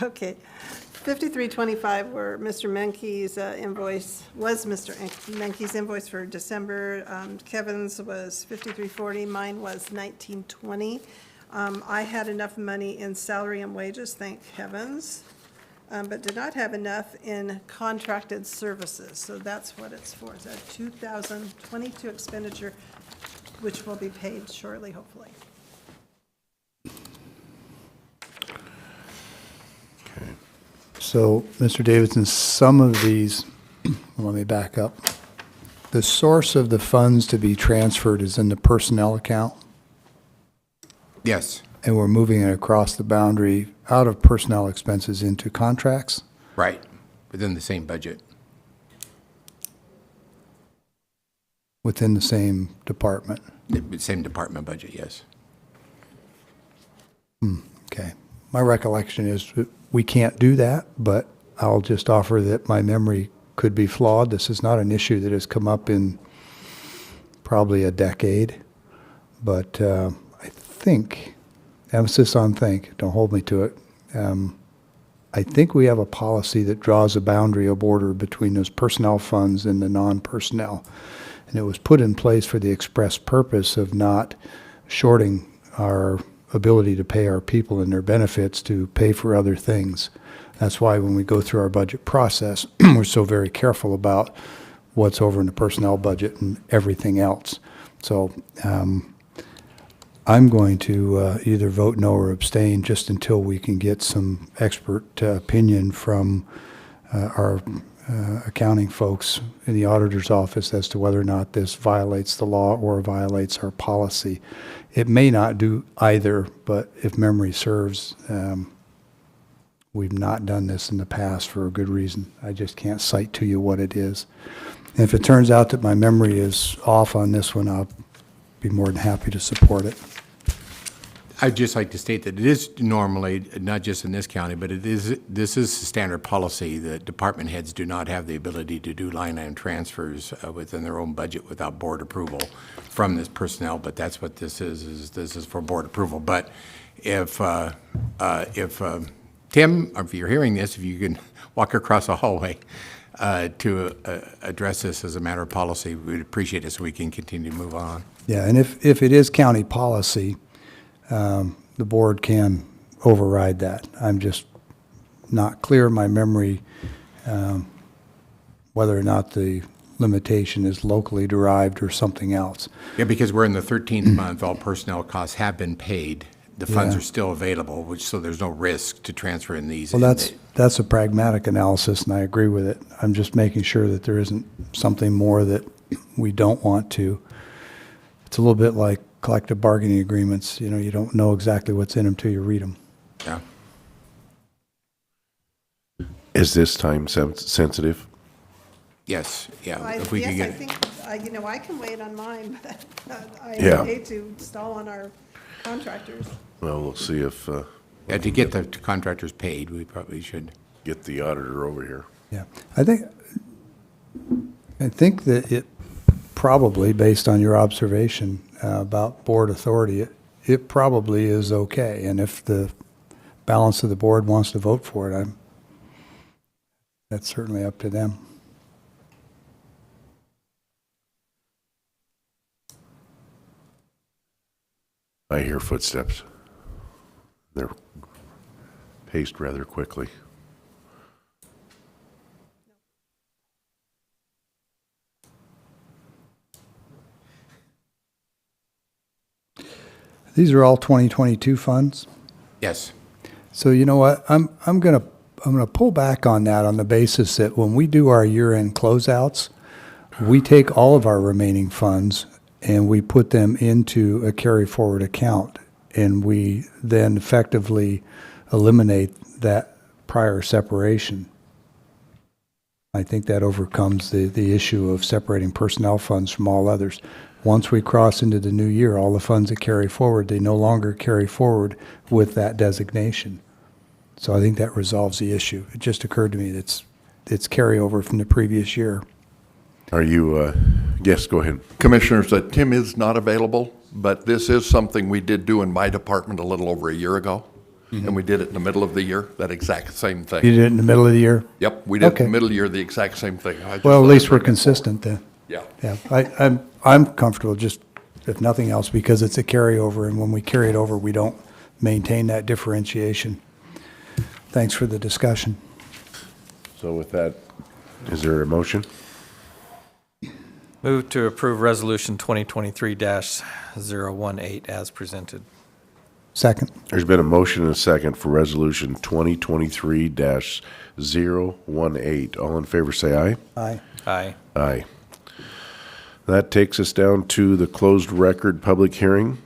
Okay. 5325 were Mr. Menke's invoice, was Mr. Menke's invoice for December. Kevin's was 5340. Mine was 1920. I had enough money in salary and wages, thank heavens, but did not have enough in contracted services. So that's what it's for. It's a 2022 expenditure, which will be paid shortly, hopefully. Okay. So, Mr. Davidson, some of these, let me back up. The source of the funds to be transferred is in the personnel account, Yes, and we're moving it across the boundary out of personnel expenses into contracts. right, within the same budget. Within the same department. The same department budget, yes. Okay. My recollection is that we can't do that, but I'll just offer that my memory could be flawed. This is not an issue that has come up in probably a decade, but I think, emphasis on think, don't hold me to it, I think we have a policy that draws a boundary, a border between those personnel funds and the non-personnel. And it was put in place for the express purpose of not shorting our ability to pay our people and their benefits to pay for other things. That's why when we go through our budget process, we're so very careful about what's over in the personnel budget and everything else. So I'm going to either vote no or abstain just until we can get some expert opinion from our accounting folks in the auditor's office as to whether or not this violates the law or violates our policy. It may not do either, but if memory serves, we've not done this in the past for a good reason. I just can't cite to you what it is. And if it turns out that my memory is off on this one, I'll be more than happy to support it. I'd just like to state that it is normally, not just in this county, but this is standard policy, that department heads do not have the ability to do line item transfers within their own budget without board approval from this personnel, but that's what this is this is for board approval. But if Tim, or if you're hearing this, if you can walk across the hallway to address this as a matter of policy, we'd appreciate it so we can continue to move on. Yeah, and if it is county policy, the board can override that. I'm just not clear in my memory whether or not the limitation is locally derived or something else. Yeah, because we're in the 13th month, all personnel costs have been paid. The funds Yeah. are still available, so there's no risk to transferring these. Well, that's a pragmatic analysis, and I agree with it. I'm just making sure that there isn't something more that we don't want to. It's a little bit like collective bargaining agreements. You know, you don't know exactly what's in them till you read them. Yeah. Is this time sensitive? Yes, yeah. If we could Yes, I get, think, you know, I can wait on mine, but I Yeah. hate to stall on our contractors. Well, we'll see if, yeah, to get the contractors paid, we probably should. get the auditor over here. Yeah, I think that it probably, based on your observation about board authority, it probably is okay. And if the balance of the board wants to vote for it, that's certainly up to them. I hear footsteps. They're paced rather quickly. These are all 2022 funds. Yes. So you know what? I'm gonna pull back on that on the basis that when we do our year-end closeouts, we take all of our remaining funds and we put them into a carry-forward account, and we then effectively eliminate that prior separation. I think that overcomes the issue of separating personnel funds from all others. Once we cross into the new year, all the funds that carry forward, they no longer carry forward with that designation. So I think that resolves the issue. It just occurred to me that it's carryover from the previous year. Are you, yes, go ahead. Commissioners, Tim is not available, but this is something we did do in my department a little over a year ago. And we did it in the middle of the year, that exact same thing. You did it in the middle of the year? Yep, we did it in Okay. the middle of the year, the exact same thing. I just Well, at thought least I'd we're bring it consistent then. Yeah. Yeah, I'm comfortable, just if nothing else, because it's a carryover, and when we carry it over, we don't maintain that differentiation. Thanks for the discussion. So with that, is there a motion? Move to approve Resolution 2023-018 as presented. Second. There's been a motion and a second for Resolution 2023-018. All in favor, say aye. Aye. Aye. Aye. That takes us down to the closed record public hearing.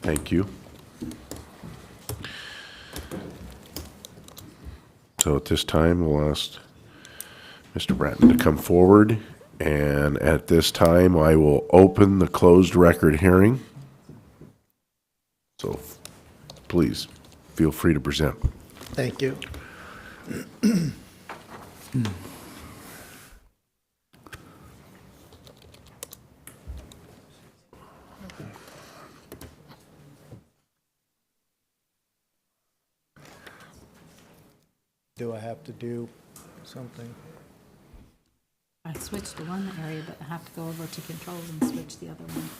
Thank you. So at this time, we'll ask Mr. Bratton to come forward, and at this time, I will open the closed record hearing. So please, feel free to present. Thank you. Do I have to do something? I switched to one area, but I have to go over to controls and switch the other one.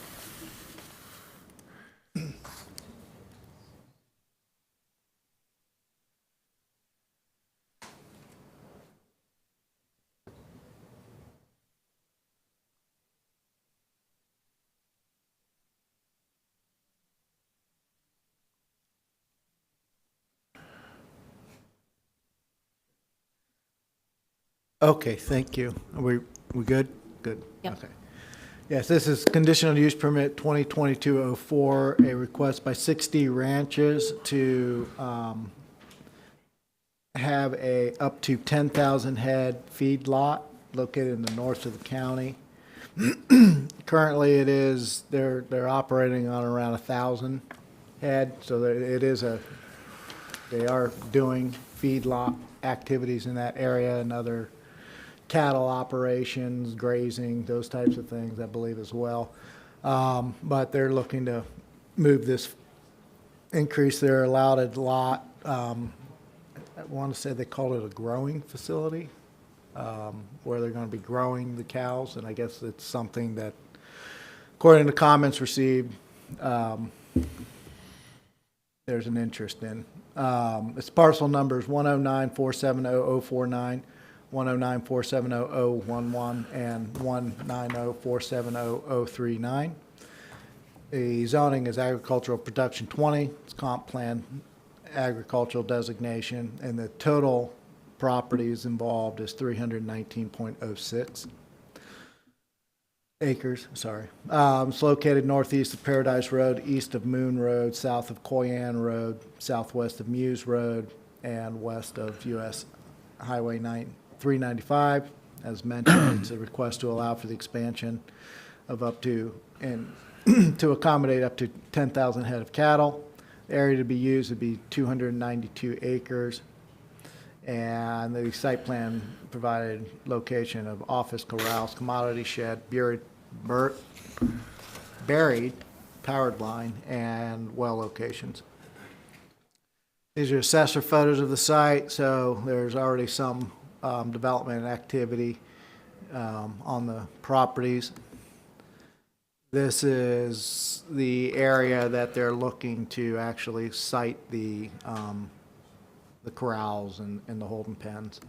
Okay, thank you. Are we good? Good. Yep. Okay. Yes, this is conditional use permit 2022-04, a request by 60 ranches to have a up to 10,000 head feed lot located in the north of the county. Currently, it is, they're operating on around 1,000 head, so they are doing feedlot activities in that area and other cattle operations, grazing, those types of things, I believe, as well. But they're looking to move this, increase their allotted lot. I want to say they call it a growing facility, where they're going to be growing the cows, and I guess it's something that, according to comments received, there's an interest in. Its parcel numbers 109-470-049, 109-470-011, and 190-470-039. The zoning is agricultural production 20, it's comp plan agricultural designation, and the total properties involved is 319.06 acres, sorry. It's located northeast of Paradise Road, east of Moon Road, south of Koyan Road, southwest of Muse Road, and west of US Highway 395. As mentioned, it's a request to allow for the expansion of up to, and to accommodate up to 10,000 head of cattle. The area to be used would be 292 acres. And the site plan provided location of office, corrals, commodity shed, buried powered line, and well locations. These are assessor photos of the site, so there's already some development activity on the properties. This is the area that they're looking to actually site the corrals and the holding pens.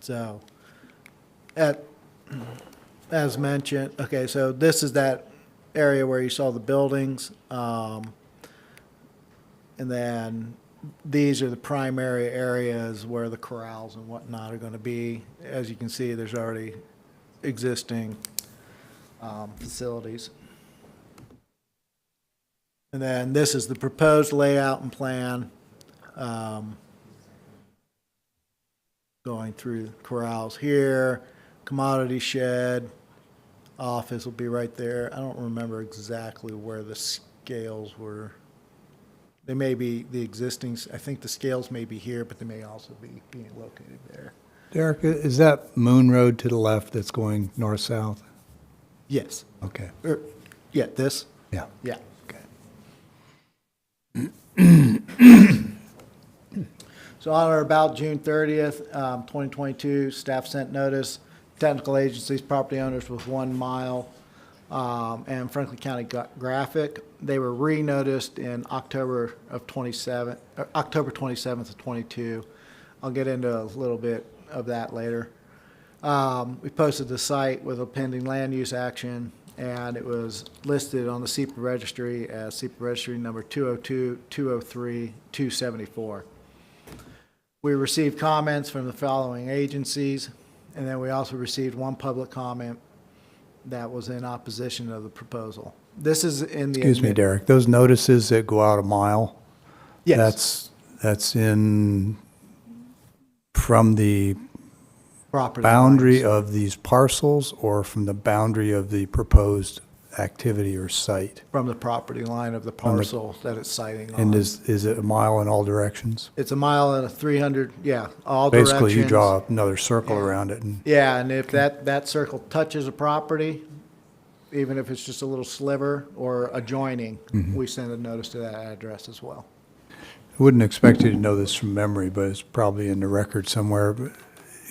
So, as mentioned, okay, so this is that area where you saw the buildings. And then these are the primary areas where the corrals and whatnot are going to be. As you can see, there's already existing facilities. And then this is the proposed layout and plan, going through corrals here, commodity shed, office will be right there. I don't remember exactly where the scales were. They may be the existing, I think the scales may be here, but they may also be being located there. Derek, is that Moon Road to the left that's going north-south? Yes. Okay. Yeah, this? Yeah. Yeah. So on or about June 30th, 2022, staff sent notice, technical agencies, property owners with 1 mile, and Franklin County Graphic. They were re-noticed in October 27th of 22. I'll get into a little bit of that later. We posted the site with a pending land use action, and it was listed on the SEPA registry as SEPA registry number 202-203-274. We received comments from the following agencies, and then we also received one public comment that was in opposition of the proposal. This is in the... Excuse me, Derek, those notices that go out a mile? Yes. That's in, from the Property boundary lines. of these parcels or from the boundary of the proposed activity or site? From the property line of the parcel that it's siting on. And is it a mile in all directions? It's a mile and a 300, yeah, all directions. Basically, you draw another circle around it and... Yeah, and if that circle touches a property, even if it's just a little sliver or adjoining, we send a notice to that address as well. I wouldn't expect you to know this from memory, but it's probably in the record somewhere. But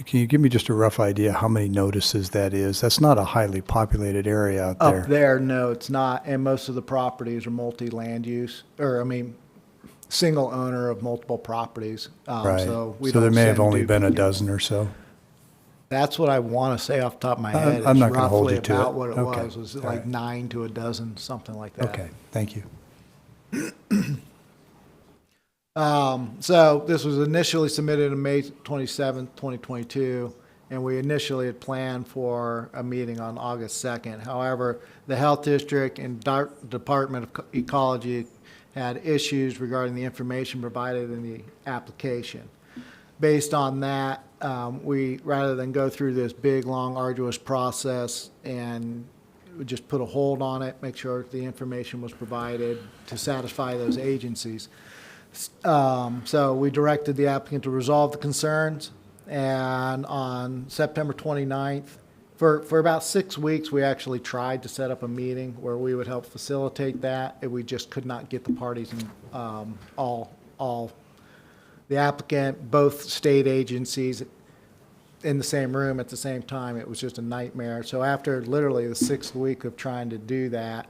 can you give me just a rough idea how many notices that is? That's not a highly populated area out there. Up there, no, it's not, and most of the properties are multi-land use, single owner of multiple properties. Right. So we So there don't may have send only been a dozen or so. That's what I want to say off the top of my head. I'm It's not gonna hold roughly you to it. about what it Okay. was All like right. 9 to a dozen, something like that. Okay, thank you. So this was initially submitted on May 27th, 2022, and we initially had planned for a meeting on August 2nd. However, the Health District and Department of Ecology had issues regarding the information provided in the application. Based on that, we, rather than go through this big, long, arduous process and we just put a hold on it, make sure the information was provided to satisfy those agencies. So we directed the applicant to resolve the concerns, and on September 29th, for about 6 weeks, we actually tried to set up a meeting where we would help facilitate that, and we just could not get the parties in, all the applicant, both state agencies in the same room at the same time. It was just a nightmare. So after literally the 6th week of trying to do that,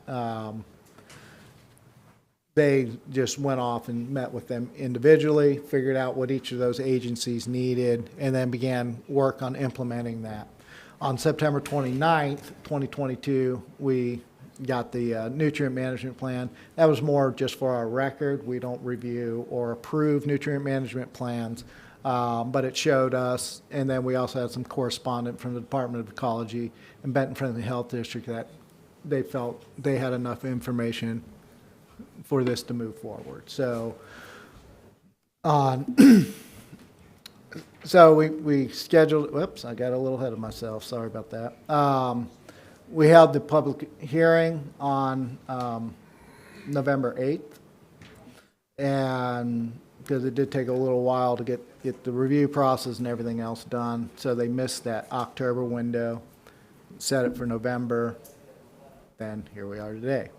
they just went off and met with them individually, figured out what each of those agencies needed, and then began work on implementing that. On September 29th, 2022, we got the nutrient management plan. That was more just for our record. We don't review or approve nutrient management plans, but it showed us, and then we also had some correspondence from the Department of Ecology and Benton Friendly Health District that they felt they had enough information for this to move forward. So so we scheduled, whoops, I got a little ahead of myself, sorry about that. We held the public hearing on November 8th, and because it did take a little while to get the review process and everything else done, so they missed that October window, set it for November, then here we are today.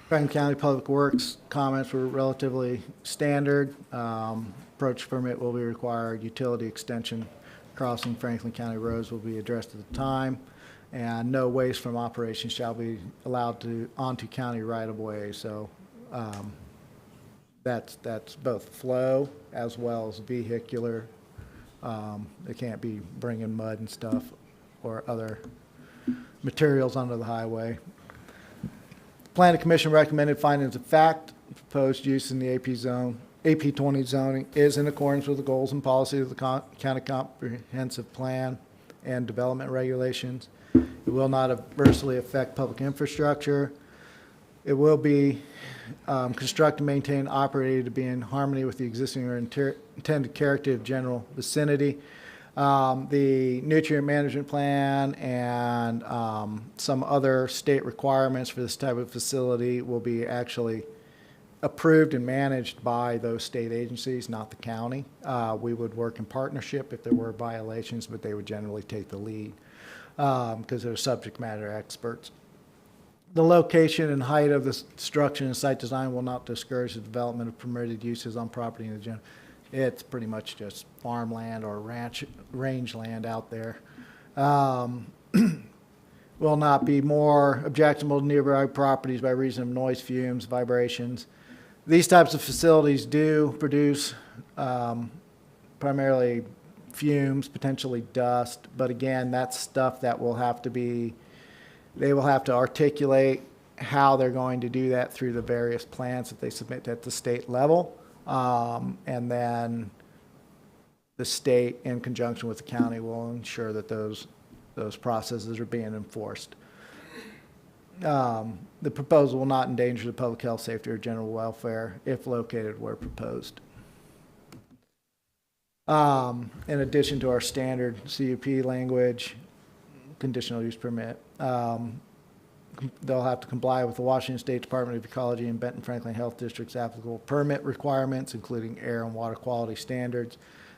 Franklin County Public Works comments were relatively standard. Approach permit will be required. Utility extension crossing Franklin County roads will be addressed at the time. And no waste from operations shall be allowed onto county right-of-way. So that's both flow as well as vehicular. They can't be bringing mud and stuff or other materials onto the highway. Planning Commission recommended findings of fact. Proposed use in the AP 20 zoning is in accordance with the goals and policies of the County Comprehensive Plan and development regulations. It will not adversely affect public infrastructure. It will be constructed, maintained, operated to be in harmony with the existing or intended character of general vicinity. The nutrient management plan and some other state requirements for this type of facility will be actually approved and managed by those state agencies, not the county. We would work in partnership if there were violations, but they would generally take the lead because they're subject matter experts. The location and height of the structure and site design will not discourage the development of permitted uses on property in the general. It's pretty much just farmland or rangeland out there. Will not be more objectionable to nearby properties by reason of noise, fumes, vibrations. These types of facilities do produce primarily fumes, potentially dust, but again, that's stuff that will have to be, they will have to articulate how they're going to do that through the various plans that they submit at the state level. And then the state, in conjunction with the county, will ensure that those processes are being enforced. The proposal will not endanger the public health, safety, or general welfare if located where proposed. In addition to our standard CUP language, conditional use permit, they'll have to comply with the Washington State Department of Ecology and Benton Franklin Health District's applicable permit requirements, including air and water quality standards.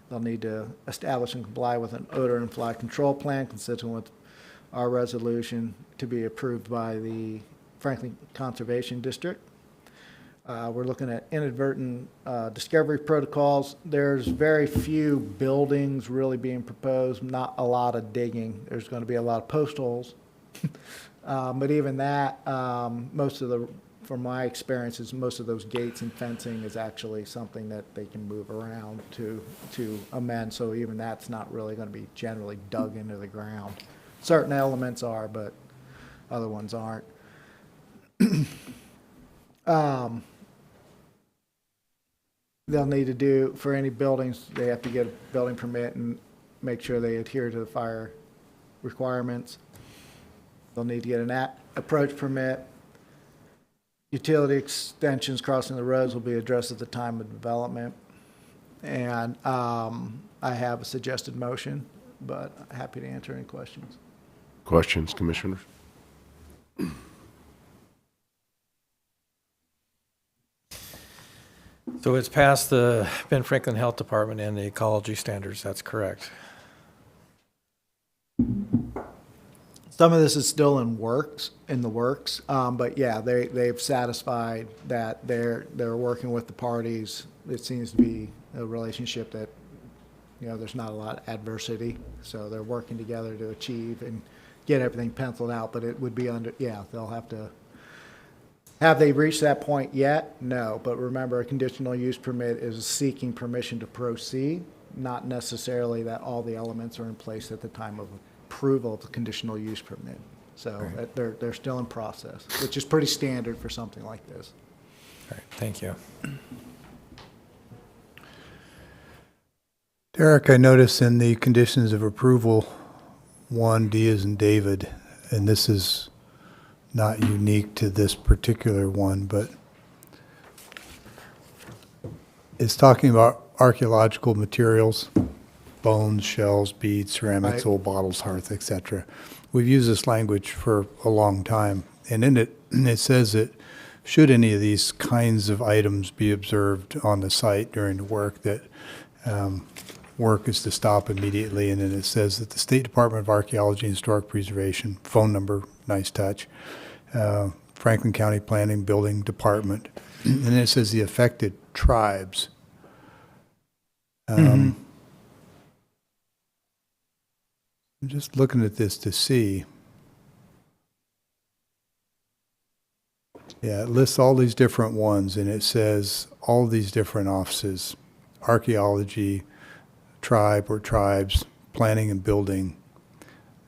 They'll need to establish and comply with an odor and fly control plan consistent with our resolution to be approved by the Franklin Conservation District. We're looking at inadvertent discovery protocols. There's very few buildings really being proposed, not a lot of digging. There's going to be a lot of post holes. But even that, from my experiences, most of those gates and fencing is actually something that they can move around to amend. So even that's not really going to be generally dug into the ground. Certain elements are, but other ones aren't. They'll need to do, for any buildings, they have to get a building permit and make sure they adhere to the fire requirements. They'll need to get an approach permit. Utility extensions crossing the roads will be addressed at the time of development. And I have a suggested motion, but happy to answer any questions. Questions, Commissioners? So it's passed the Ben Franklin Health Department and the ecology standards, that's correct. Some of this is still in the works, but yeah, they've satisfied that they're working with the parties. It seems to be a relationship that, you know, there's not a lot of adversity, so they're working together to achieve and get everything penciled out, but it would be they'll have to. Have they reached that point yet? No, but remember, a conditional use permit is seeking permission to proceed, not necessarily that all the elements are in place at the time of approval of the conditional use permit. So they're still in process, which is pretty standard for something like this. All right, thank you. Derek, I notice in the conditions of approval, 1D as in David, and this is not unique to this particular one, but it's talking about archaeological materials, bones, shells, beads, ceramics, Right. old bottles, hearth, etc. We've used this language for a long time, and in it, it says that should any of these kinds of items be observed on the site during the work, that work is to stop immediately, and then it says that the State Department of Archaeology and Historic Preservation, phone number, nice touch, Franklin County Planning Building Department, and then it says the affected tribes. I'm just looking at this to see. Yeah, it lists all these different ones, and it says all these different offices, archaeology, tribe or tribes, planning and building,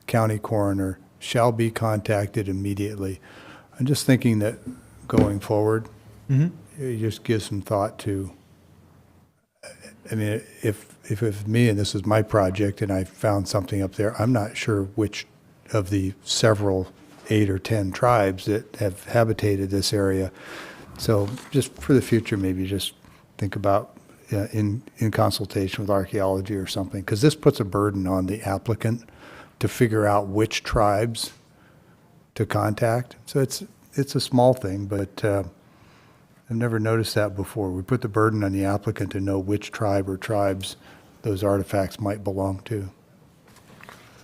county coroner, shall be contacted immediately. I'm just thinking that going forward, you just give some thought to, I mean, if it's me and this is my project and I found something up there, I'm not sure which of the several 8 or 10 tribes that have habitated this area. So just for the future, maybe just think about in consultation with archaeology or something, because this puts a burden on the applicant to figure out which tribes to contact. So it's a small thing, but I've never noticed that before. We put the burden on the applicant to know which tribe or tribes those artifacts might belong to.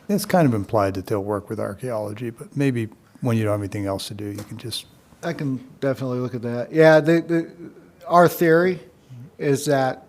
It's kind of implied that they'll work with archaeology, but maybe when you don't have anything else to do, you can just. I can definitely look at that. Yeah, our theory is that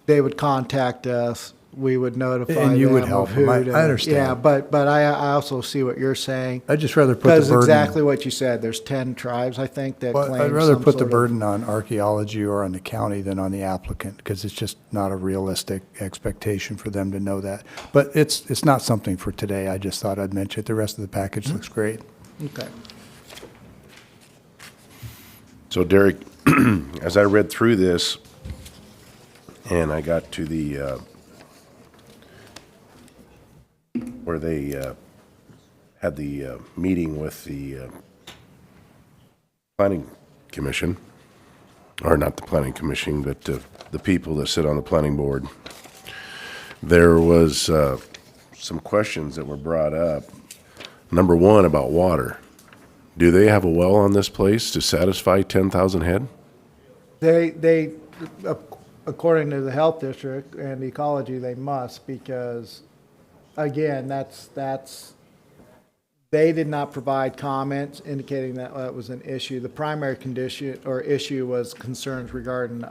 they would contact us. We would notify And you them would of help who them. I to- understand. Yeah, but I also see what you're saying. I'd just rather put the Because burden. exactly what you said, there's 10 tribes, I think, that Well, claim I'd rather some put the sort of- burden on archaeology or on the county than on the applicant, because it's just not a realistic expectation for them to know that. But it's not something for today. I just thought I'd mention it. The rest of the package looks great. Okay. So Derek, as I read through this, and I got to the, where they had the meeting with the planning commission, or not the planning commission, but the people that sit on the planning board, there was some questions that were brought up. Number one, about water. Do they have a well on this place to satisfy 10,000 head? They, according to the health district and ecology, they must, because, again, they did not provide comments indicating that that was an issue. The primary condition or issue was concerns regarding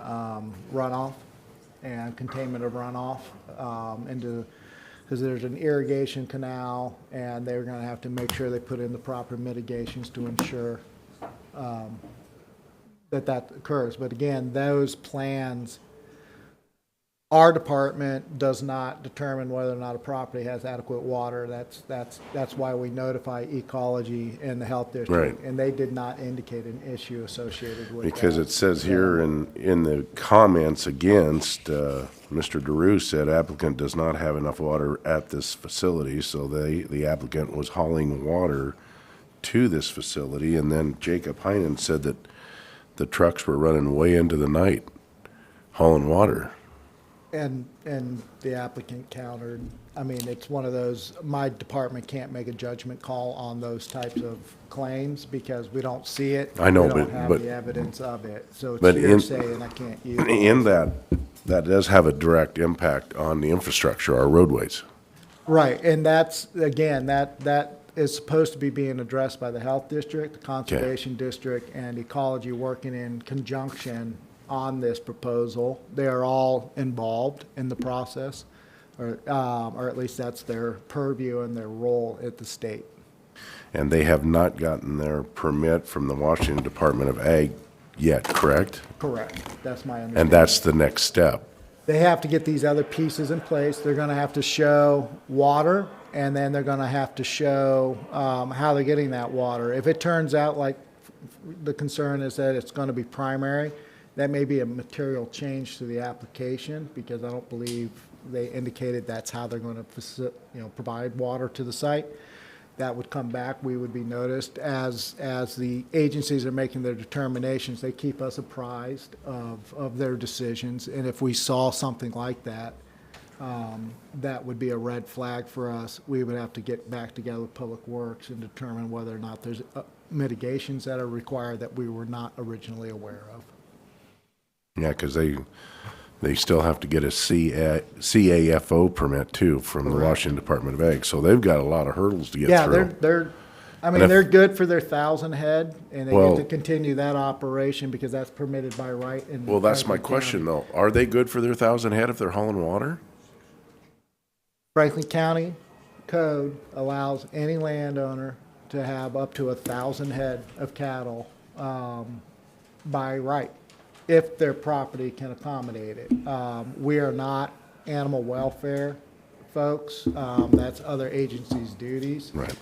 runoff and containment of runoff because there's an irrigation canal, and they're going to have to make sure they put in the proper mitigations to ensure that occurs. But again, those plans, our department does not determine whether or not a property has adequate water. That's why we notify ecology and the health district. Right. And they did not indicate an issue associated with Because that. it says here in the comments against, Mr. DeRue said applicant does not have enough water at this facility, so the applicant was hauling water to this facility. And then Jacob Heinen said that the trucks were running way into the night hauling water. And the applicant countered. I mean, it's one of those, my department can't make a judgment call on those types of claims because we don't see it. I know, We don't but- have but- the evidence of it. So it's But in- hearsay and I can't use it. In that does have a direct impact on the infrastructure, our roadways. Right, and that's, again, that is supposed to be being addressed by the health district, the conservation district, and ecology working in conjunction on this proposal. They are all involved in the process, or at least that's their purview and their role at the state. And they have not gotten their permit from the Washington Department of Ag yet, correct? Correct, that's my understanding. And that's the next step. They have to get these other pieces in place. They're gonna have to show water, and then they're gonna have to show how they're getting that water. If it turns out like the concern is that it's gonna be primary, that may be a material change to the application, because I don't believe they indicated that's how they're gonna provide water to the site. That would come back, we would be noticed. As the agencies are making their determinations, they keep us apprised of their decisions. And if we saw something like that, that would be a red flag for us. We would have to get back together with Public Works and determine whether or not there's mitigations that are required that we were not originally aware of. Yeah, because they still have to get a CAFO permit too from the Washington Department of Ag. So they've got a lot of hurdles to get Yeah, through. they're good for their 1,000 head, and they Well- get to continue that operation because that's permitted by right. in Well, that's my Franklin question County. though. Are they good for their 1,000 head if they're hauling water? Franklin County code allows any landowner to have up to 1,000 head of cattle by right, if their property can accommodate it. We are not animal welfare folks. That's other agencies' duties. Right.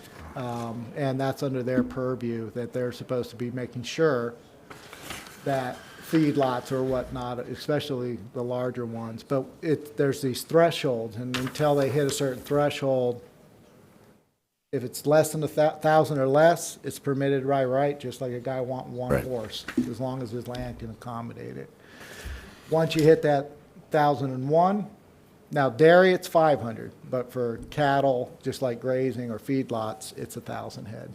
And that's under their purview, that they're supposed to be making sure that feedlots or whatnot, especially the larger ones, but there's these thresholds, and until they hit a certain threshold, if it's less than 1,000 or less, it's permitted right, just like a guy wanting one Right. horse, as long as his land can accommodate it. Once you hit that 1,001, now dairy, it's 500, but for cattle, just like grazing or feedlots, it's 1,000 head.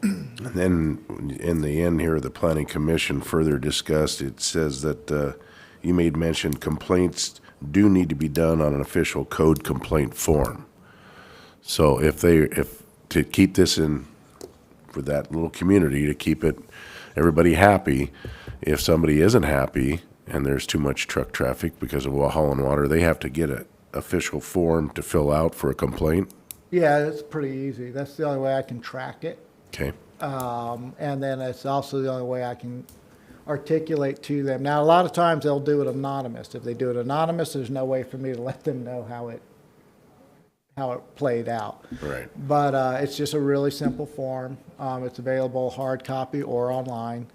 And then in the end here, the planning commission further discussed, it says that you made mention complaints do need to be done on an official code complaint form. So if to keep this in, for that little community, to keep everybody happy, if somebody isn't happy and there's too much truck traffic because of hauling water, they have to get an official form to fill out for a complaint? Yeah, it's pretty easy. That's the only way I can track it. Okay. And then it's also the only way I can articulate to them. Now, a lot of times they'll do it anonymous. If they do it anonymous, there's no way for me to let them know how it played out. Right. But it's just a really simple form. It's available hard copy or online.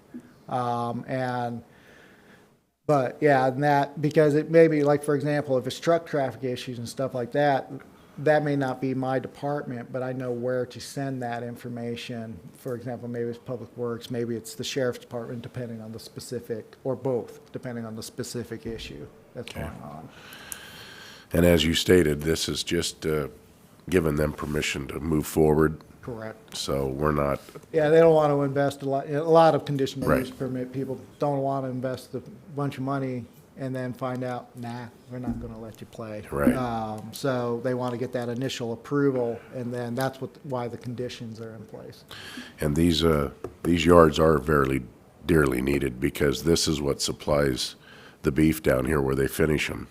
But yeah, and that, because it may be, like, for example, if it's truck traffic issues and stuff like that, that may not be my department, but I know where to send that information. For example, maybe it's Public Works, maybe it's the Sheriff's Department, depending on the specific, or both, depending on the specific issue that's going on. And as you stated, this is just giving them permission to move forward. Correct. So we're not, Yeah, they don't want to invest a lot of conditional Right. use permit people don't want to invest a bunch of money and then find out, nah, we're not going to let you play. Right. So they want to get that initial approval, and then that's why the conditions are in place. and these yards are very dearly needed because this is what supplies the beef down here where they finish them,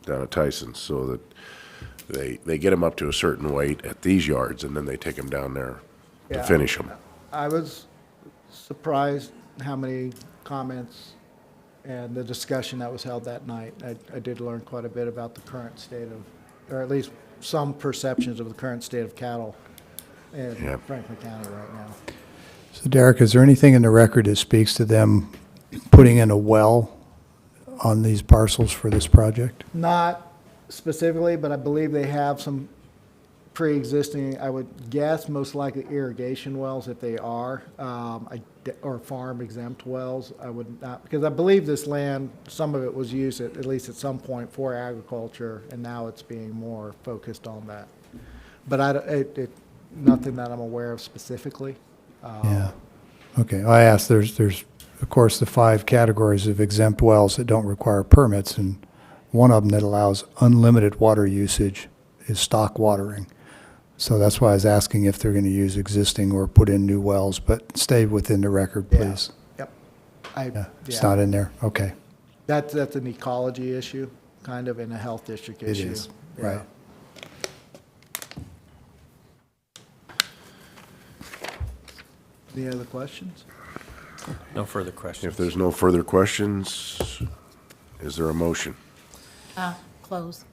down at Tyson's, so that they get them up to a certain weight at these yards and then they take them down there to Yeah. finish them. I was surprised how many comments and the discussion that was held that night. I did learn quite a bit about the current state of, or at least some perceptions of the current state of cattle in Yeah. Franklin County right now. So Derek, is there anything in the record that speaks to them putting in a well on these parcels for this project? Not specifically, but I believe they have some pre-existing, I would guess most likely irrigation wells if they are, or farm exempt wells. I would not, because I believe this land, some of it was used at least at some point for agriculture, and now it's being more focused on that. But nothing that I'm aware of specifically. Yeah. Okay, I asked, there's, of course, the 5 categories of exempt wells that don't require permits, and one of them that allows unlimited water usage is stock watering. So that's why I was asking if they're going to use existing or put in new wells, but stay within the record, please. Yep. It's not in there, okay. That's an ecology issue, kind of, and a health district It issue. is, Yeah. right. Any other questions? No further questions. If there's no further questions, is there a motion? Close.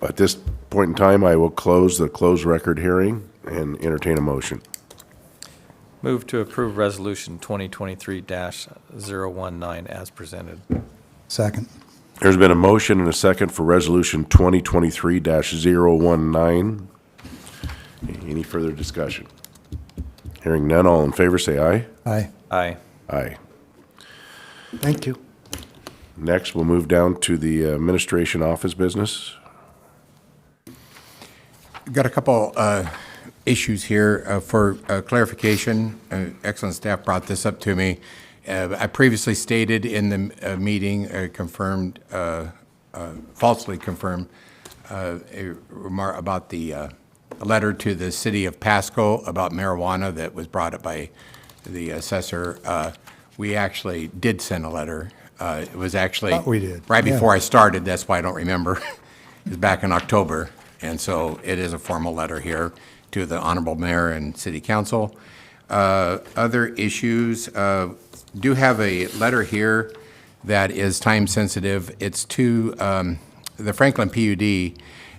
At this point in time, I will close the closed record hearing and entertain a motion. Move to approve Resolution 2023-019 as presented. Second. There's been a motion and a second for Resolution 2023-019. Any further discussion? Hearing none, all in favor say aye. Aye. Aye. Aye. Thank you. Next, we'll move down to the administration office business. Got a couple issues here for clarification. Excellent staff brought this up to me. I previously stated in the meeting, falsely confirmed, a remark about the letter to the city of Pasco about marijuana that was brought up by the assessor. We actually did send a letter. It was actually Thought we did. right Yeah. before I started. That's why I don't remember. It was back in October. And so it is a formal letter here to the Honorable Mayor and City Council. Other issues, do have a letter here that is time-sensitive. It's to the Franklin PUD.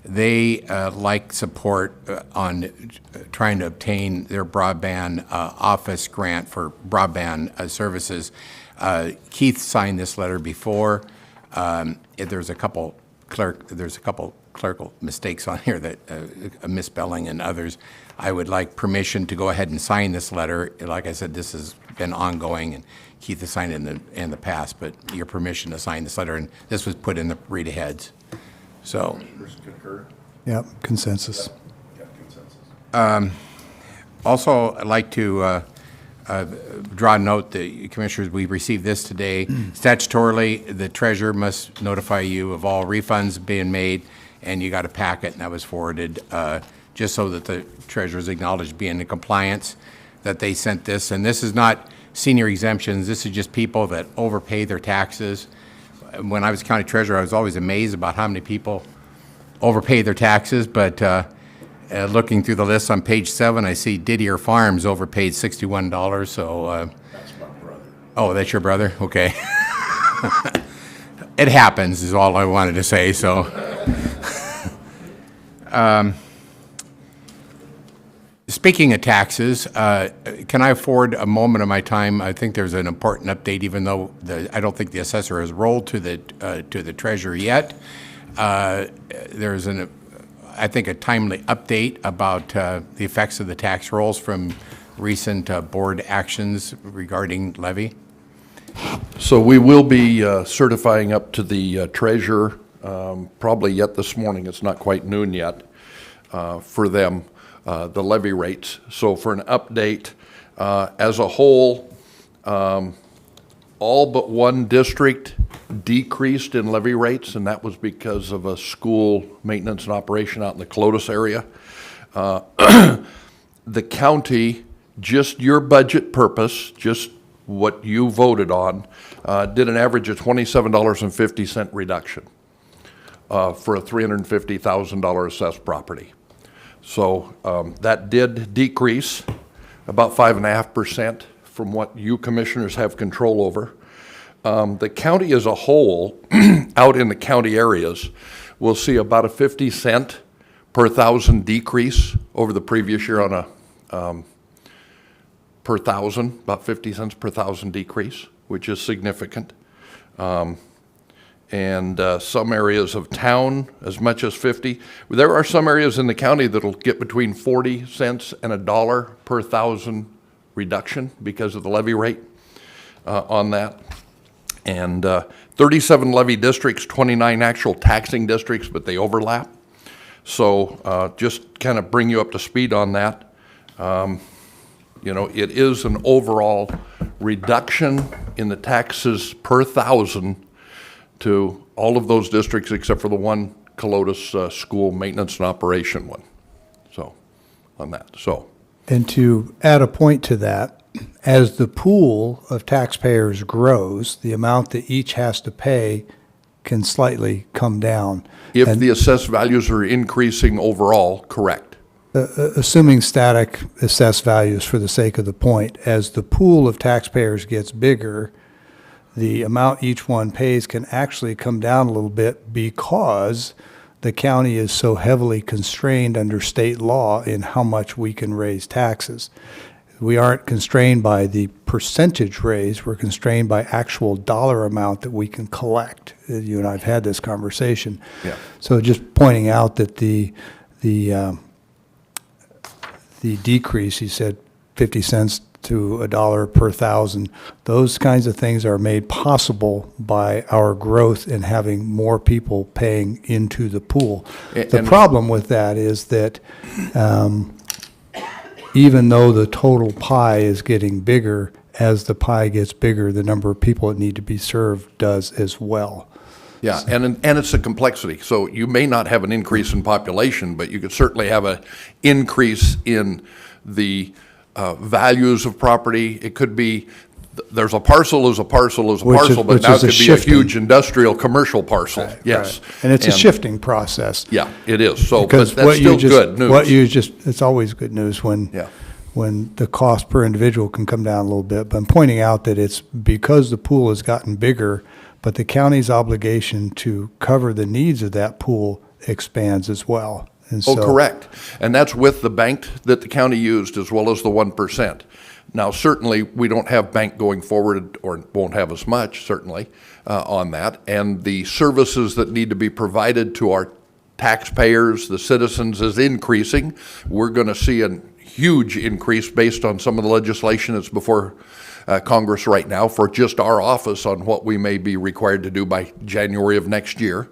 They like support on trying to obtain their broadband office grant for broadband services. Keith signed this letter before. There's a couple clerical mistakes on here, that a misspelling and others. I would like permission to go ahead and sign this letter. Like I said, this has been ongoing, and Keith has signed it in the past, but your permission to sign this letter, and this was put in the read-aheads. So, Yep, consensus. also, I'd like to draw a note, the Commissioners, we received this today. Statutorily, the treasurer must notify you of all refunds being made, and you got a packet, and that was forwarded, just so that the treasurer's acknowledged being in compliance, that they sent this. And this is not senior exemptions, this is just people that overpay their taxes. When I was county treasurer, I was always amazed about how many people overpay their taxes, but looking through the list on page 7, I see Didier Farms overpaid $61, so... That's my brother. Oh, that's your brother? Okay. It happens, is all I wanted to say, so... Speaking of taxes, can I afford a moment of my time? I think there's an important update, even though I don't think the assessor has rolled to the treasurer yet. There's I think a timely update about the effects of the tax rolls from recent board actions regarding levy. So we will be certifying up to the treasurer probably yet this morning. It's not quite noon yet for them, the levy rates. So for an update, as a whole, all but one district decreased in levy rates, and that was because of a school maintenance and operation out in the Clotis area. The county, just your budget purpose, just what you voted on, did an average of $27.50 reduction for a $350,000 assessed property. So that did decrease about 5.5% from what you commissioners have control over. The county as a whole, out in the county areas, will see about a 50 cent per thousand decrease over the previous year on a per thousand, about 50 cents per thousand decrease, which is significant. and some areas of town as much as 50. There are some areas in the county that'll get between 40 cents and $1 per thousand reduction because of the levy rate on that. And 37 levy districts, 29 actual taxing districts, but they overlap. So just kind of bring you up to speed on that. You know, it is an overall reduction in the taxes per thousand to all of those districts except for the one Calotus school maintenance and operation one. So, on that, so. And to add a point to that, as the pool of taxpayers grows, the amount that each has to pay can slightly come down. If And the assessed values are increasing overall, correct. assuming static assessed values for the sake of the point, as the pool of taxpayers gets bigger, the amount each one pays can actually come down a little bit because the county is so heavily constrained under state law in how much we can raise taxes. We aren't constrained by the percentage raise, we're constrained by actual dollar amount that we can collect. You and I have had this conversation. Yeah. So just pointing out that the decrease, he said 50 cents to $1 per thousand, those kinds of things are made possible by our growth in having more people paying into the pool. The problem with that is that even though the total pie is getting bigger, as the pie gets bigger, the number of people that need to be served does as well. Yeah, and it's a complexity. So you may not have an increase in population, but you could certainly have an increase in the values of property. It could be, there's a parcel is a parcel is a parcel, but now it could be a huge industrial, commercial parcel. Yes. Right. And it's a shifting process. Yeah, it is. So, but Because that's still good news. It's always good news when the cost per individual can come down a little bit. But I'm pointing out that it's because the pool has gotten bigger, but the county's obligation to cover the needs of that pool expands as well. And Oh, so- correct. And that's with the bank that the county used as well as the 1%. Now, certainly, we don't have bank going forward, or won't have as much, certainly, on that. And the services that need to be provided to our taxpayers, the citizens, is increasing. We're going to see a huge increase based on some of the legislation that's before Congress right now for just our office on what we may be required to do by January of next year,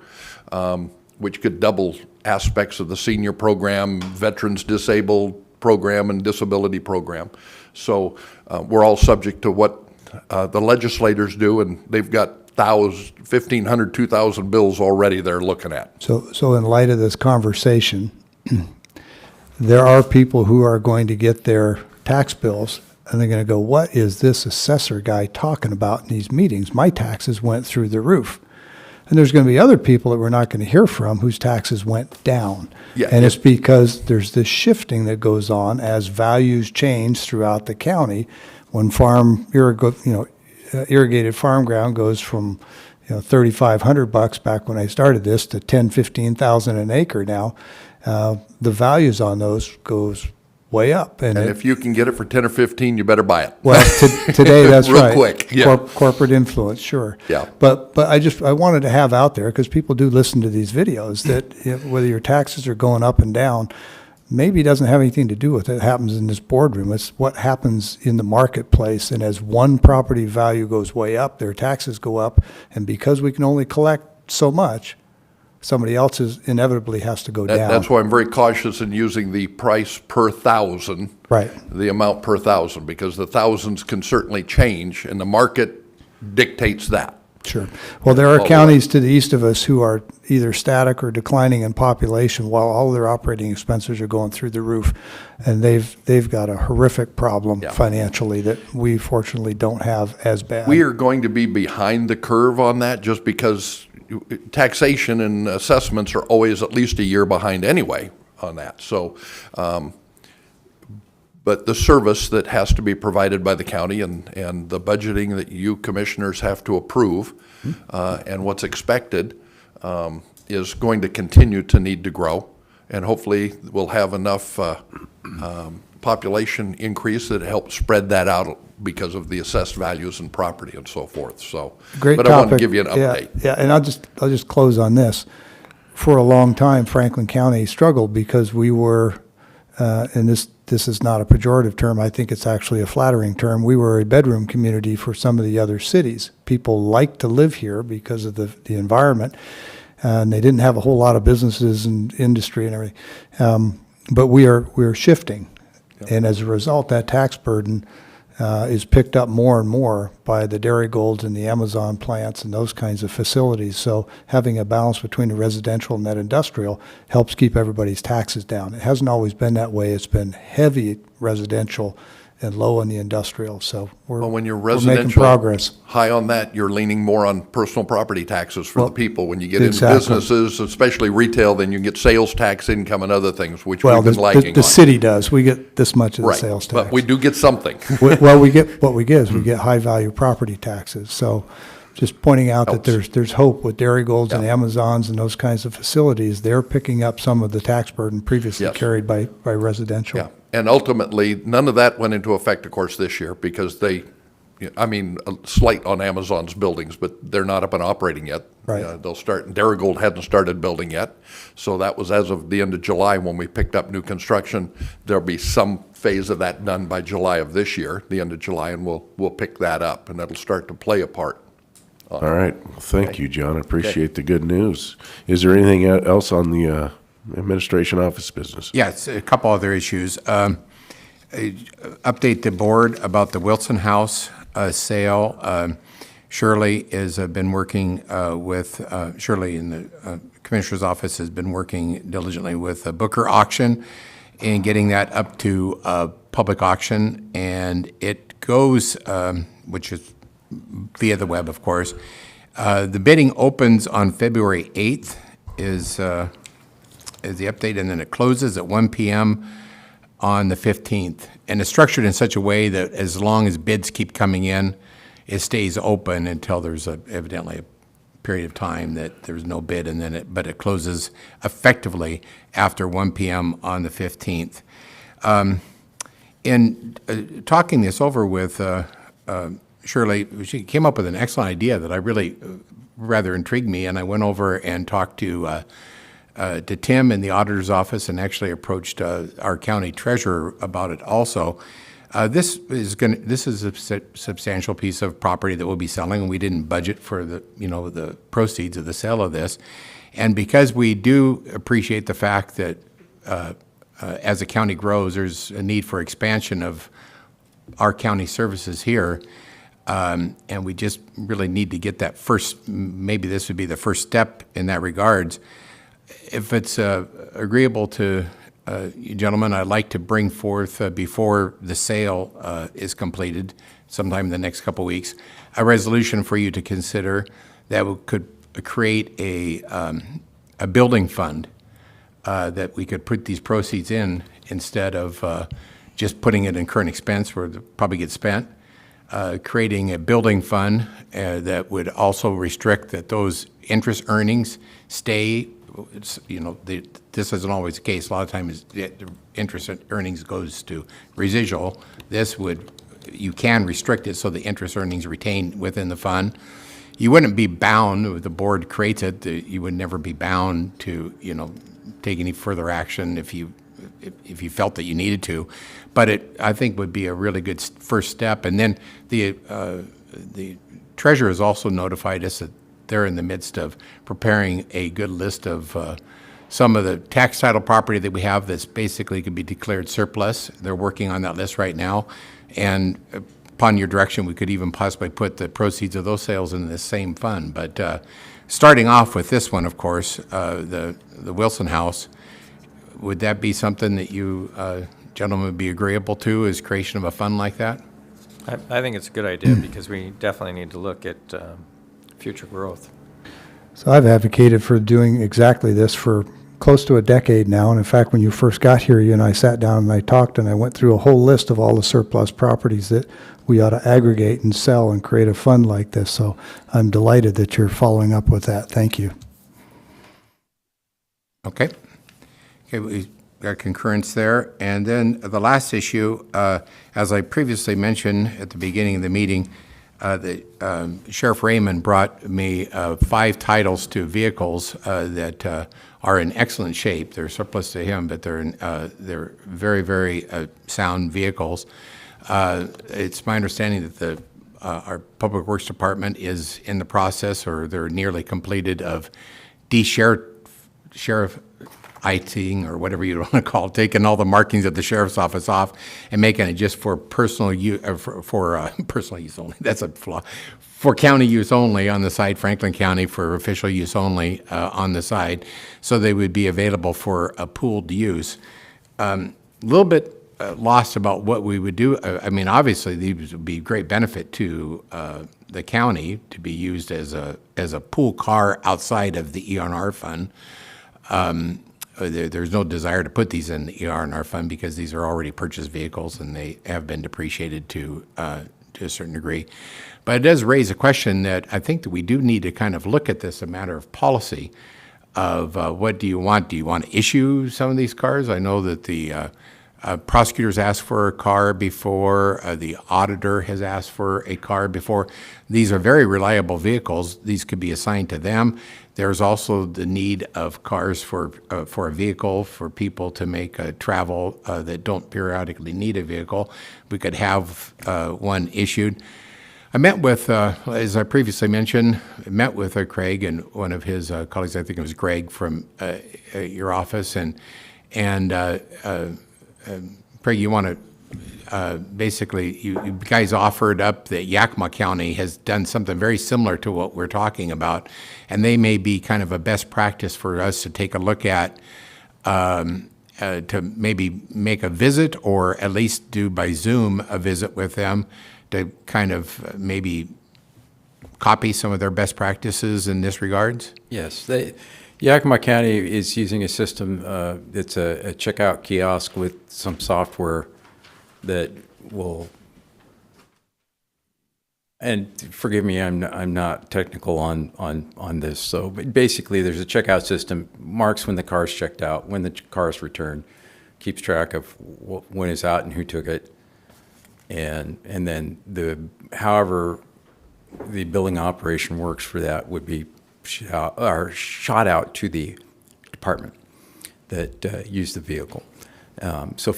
which could double aspects of the senior program, veterans disabled program, and disability program. So we're all subject to what the legislators do, and they've got 1,500, 2,000 bills already they're looking at. So in light of this conversation, there are people who are going to get their tax bills and they're going to go, what is this assessor guy talking about in these meetings? My taxes went through the roof. And there's going to be other people that we're not going to hear from whose taxes went down. Yeah, and it's because there's this shifting that goes on as values change throughout the county. When irrigated farm ground goes from $3,500 back when I started this to $10,000-15,000 an acre now, the values on those goes way up. And if you can get it for 10 or 15, you better buy it. Well, today, that's Real right. quick, yeah. Corporate influence, sure. Yeah. But I wanted to have out there, because people do listen to these videos, that whether your taxes are going up and down, maybe doesn't have anything to do with it happens in this boardroom. It's what happens in the marketplace. And as one property value goes way up, their taxes go up. And because we can only collect so much, somebody else's inevitably has to go down. That's why I'm very cautious in using the price per thousand. Right. The amount per thousand, because the thousands can certainly change, and the market dictates that. Sure. Well, there All are the counties to the east of us who are either static or declining in population while all their operating expenses are going through the roof. And they've got a horrific problem financially that we fortunately don't have as bad. We are going to be behind the curve on that just because taxation and assessments are always at least a year behind anyway on that. So, but the service that has to be provided by the county and the budgeting that you commissioners have to approve and what's expected is going to continue to need to grow. And hopefully we'll have enough population increase that helps spread that out because of the assessed values and property and so forth, so. Great But topic. I wanted to give you an Yeah, update. Yeah, and I'll just close on this. For a long time, Franklin County struggled because we were, and this is not a pejorative term, I think it's actually a flattering term, we were a bedroom community for some of the other cities. People liked to live here because of the environment, and they didn't have a whole lot of businesses and industry and everything. But we are shifting, and as a result, that tax burden is picked up more and more by the Dairy Golds and the Amazon plants and those kinds of facilities. So having a balance between the residential and that industrial helps keep everybody's taxes down. It hasn't always been that way. It's been heavy residential and low in the industrial. So we're Well, when you're we're making residential, progress. high on that, you're leaning more on personal property taxes for the Well, people. When you get into exactly. businesses, especially retail, then you get sales tax income and other things, which Well, we've been lacking the on. city does. We get this much of the Right, sales tax. but we do get something. Well, we get high-value property taxes. So just pointing out that there's hope with Dairy Golds and Amazons and those kinds of facilities. They're picking up some of the tax burden previously Yes. carried by residential. Yeah, and ultimately, none of that went into effect, of course, this year, because a slight on Amazon's buildings, but they're not up and operating yet. Right. They'll start, and Darigold hadn't started building yet, so that was as of the end of July when we picked up new construction. There'll be some phase of that done by July of this year, the end of July, and we'll pick that up, and that'll start to play a part. All right. Well, thank you, John. I appreciate the good news. Is there anything else on the administration office business? Yes, a couple other issues. Update the board about the Wilson House sale. Shirley has been working with, Shirley in the Commissioner's office has been working diligently with Booker Auction and getting that up to public auction. And it goes, which is via the web, of course. The bidding opens on February 8th is the update, and then it closes at 1 p.m. on the 15th. And it's structured in such a way that as long as bids keep coming in, it stays open until there's evidently a period of time that there's no bid, and then but it closes effectively after 1 p.m. on the 15th. In talking this over with Shirley, she came up with an excellent idea that I really rather intrigued me, and I went over and talked to Tim in the auditor's office and actually approached our county treasurer about it also. This is a substantial piece of property that we'll be selling, and we didn't budget for the proceeds of the sale of this. And because we do appreciate the fact that as the county grows, there's a need for expansion of our county services here, and we just really need to get that first, maybe this would be the first step in that regards. If it's agreeable to you gentlemen, I'd like to bring forth, before the sale is completed, sometime in the next couple weeks, a resolution for you to consider that could create a building fund that we could put these proceeds in instead of just putting it in current expense where it probably gets spent. Creating a building fund that would also restrict that those interest earnings stay. This isn't always the case. A lot of times the interest earnings goes to residual. You can restrict it so the interest earnings retain within the fund. You wouldn't be bound, if the board creates it, you would never be bound to, take any further action if you felt that you needed to. But I think would be a really good first step. And then the treasurer has also notified us that they're in the midst of preparing a good list of some of the tax title property that we have that's basically could be declared surplus. They're working on that list right now. And upon your direction, we could even possibly put the proceeds of those sales in the same fund. But starting off with this one, of course, the Wilson House, would that be something that you gentlemen would be agreeable to, is creation of a fund like that? I think it's a good idea because we definitely need to look at future growth. So I've advocated for doing exactly this for close to a decade now. And in fact, when you first got here, you and I sat down and I talked and I went through a whole list of all the surplus properties that we ought to aggregate and sell and create a fund like this. So I'm delighted that you're following up with that. Thank you. Okay. Okay, got concurrence there. And then the last issue, as I previously mentioned at the beginning of the meeting, Sheriff Raymond brought me 5 titles to vehicles that are in excellent shape. They're surplus to him, but they're very, very sound vehicles. It's my understanding that our Public Works Department is in the process, or they're nearly completed, of sheriff-iting, or whatever you want to call it, taking all the markings of the sheriff's office off and making it just for personal use, personal use only. That's a flaw. For county use only on the side, Franklin County for official use only on the side, so they would be available for a pooled use. A little bit lost about what we would do. I mean, obviously, these would be great benefit to the county to be used as a pool car outside of the ER&R fund. There's no desire to put these in the ER&R fund because these are already purchased vehicles and they have been depreciated to a certain degree. But it does raise a question that I think that we do need to kind of look at this, a matter of policy of what do you want? Do you want to issue some of these cars? I know that the prosecutors asked for a car before. The auditor has asked for a car before. These are very reliable vehicles. These could be assigned to them. There's also the need of cars for a vehicle for people to make travel that don't periodically need a vehicle. We could have one issued. I met with, as I previously mentioned, met with Craig and one of his colleagues, I think it was Greg from your office, and Craig, you want to basically, you guys offered up that Yakima County has done something very similar to what we're talking about, and they may be kind of a best practice for us to take a look at, to maybe make a visit or at least do by Zoom a visit with them to kind of maybe copy some of their best practices in this regards? Yes. Yakima County is using a system, it's a checkout kiosk with some software that will, and forgive me, I'm not technical on this. So but basically, there's a checkout system, marks when the car is checked out, when the car is returned, keeps track of when it's out and who took it, and then however the billing operation works for that would be shot out to the department that used the vehicle. So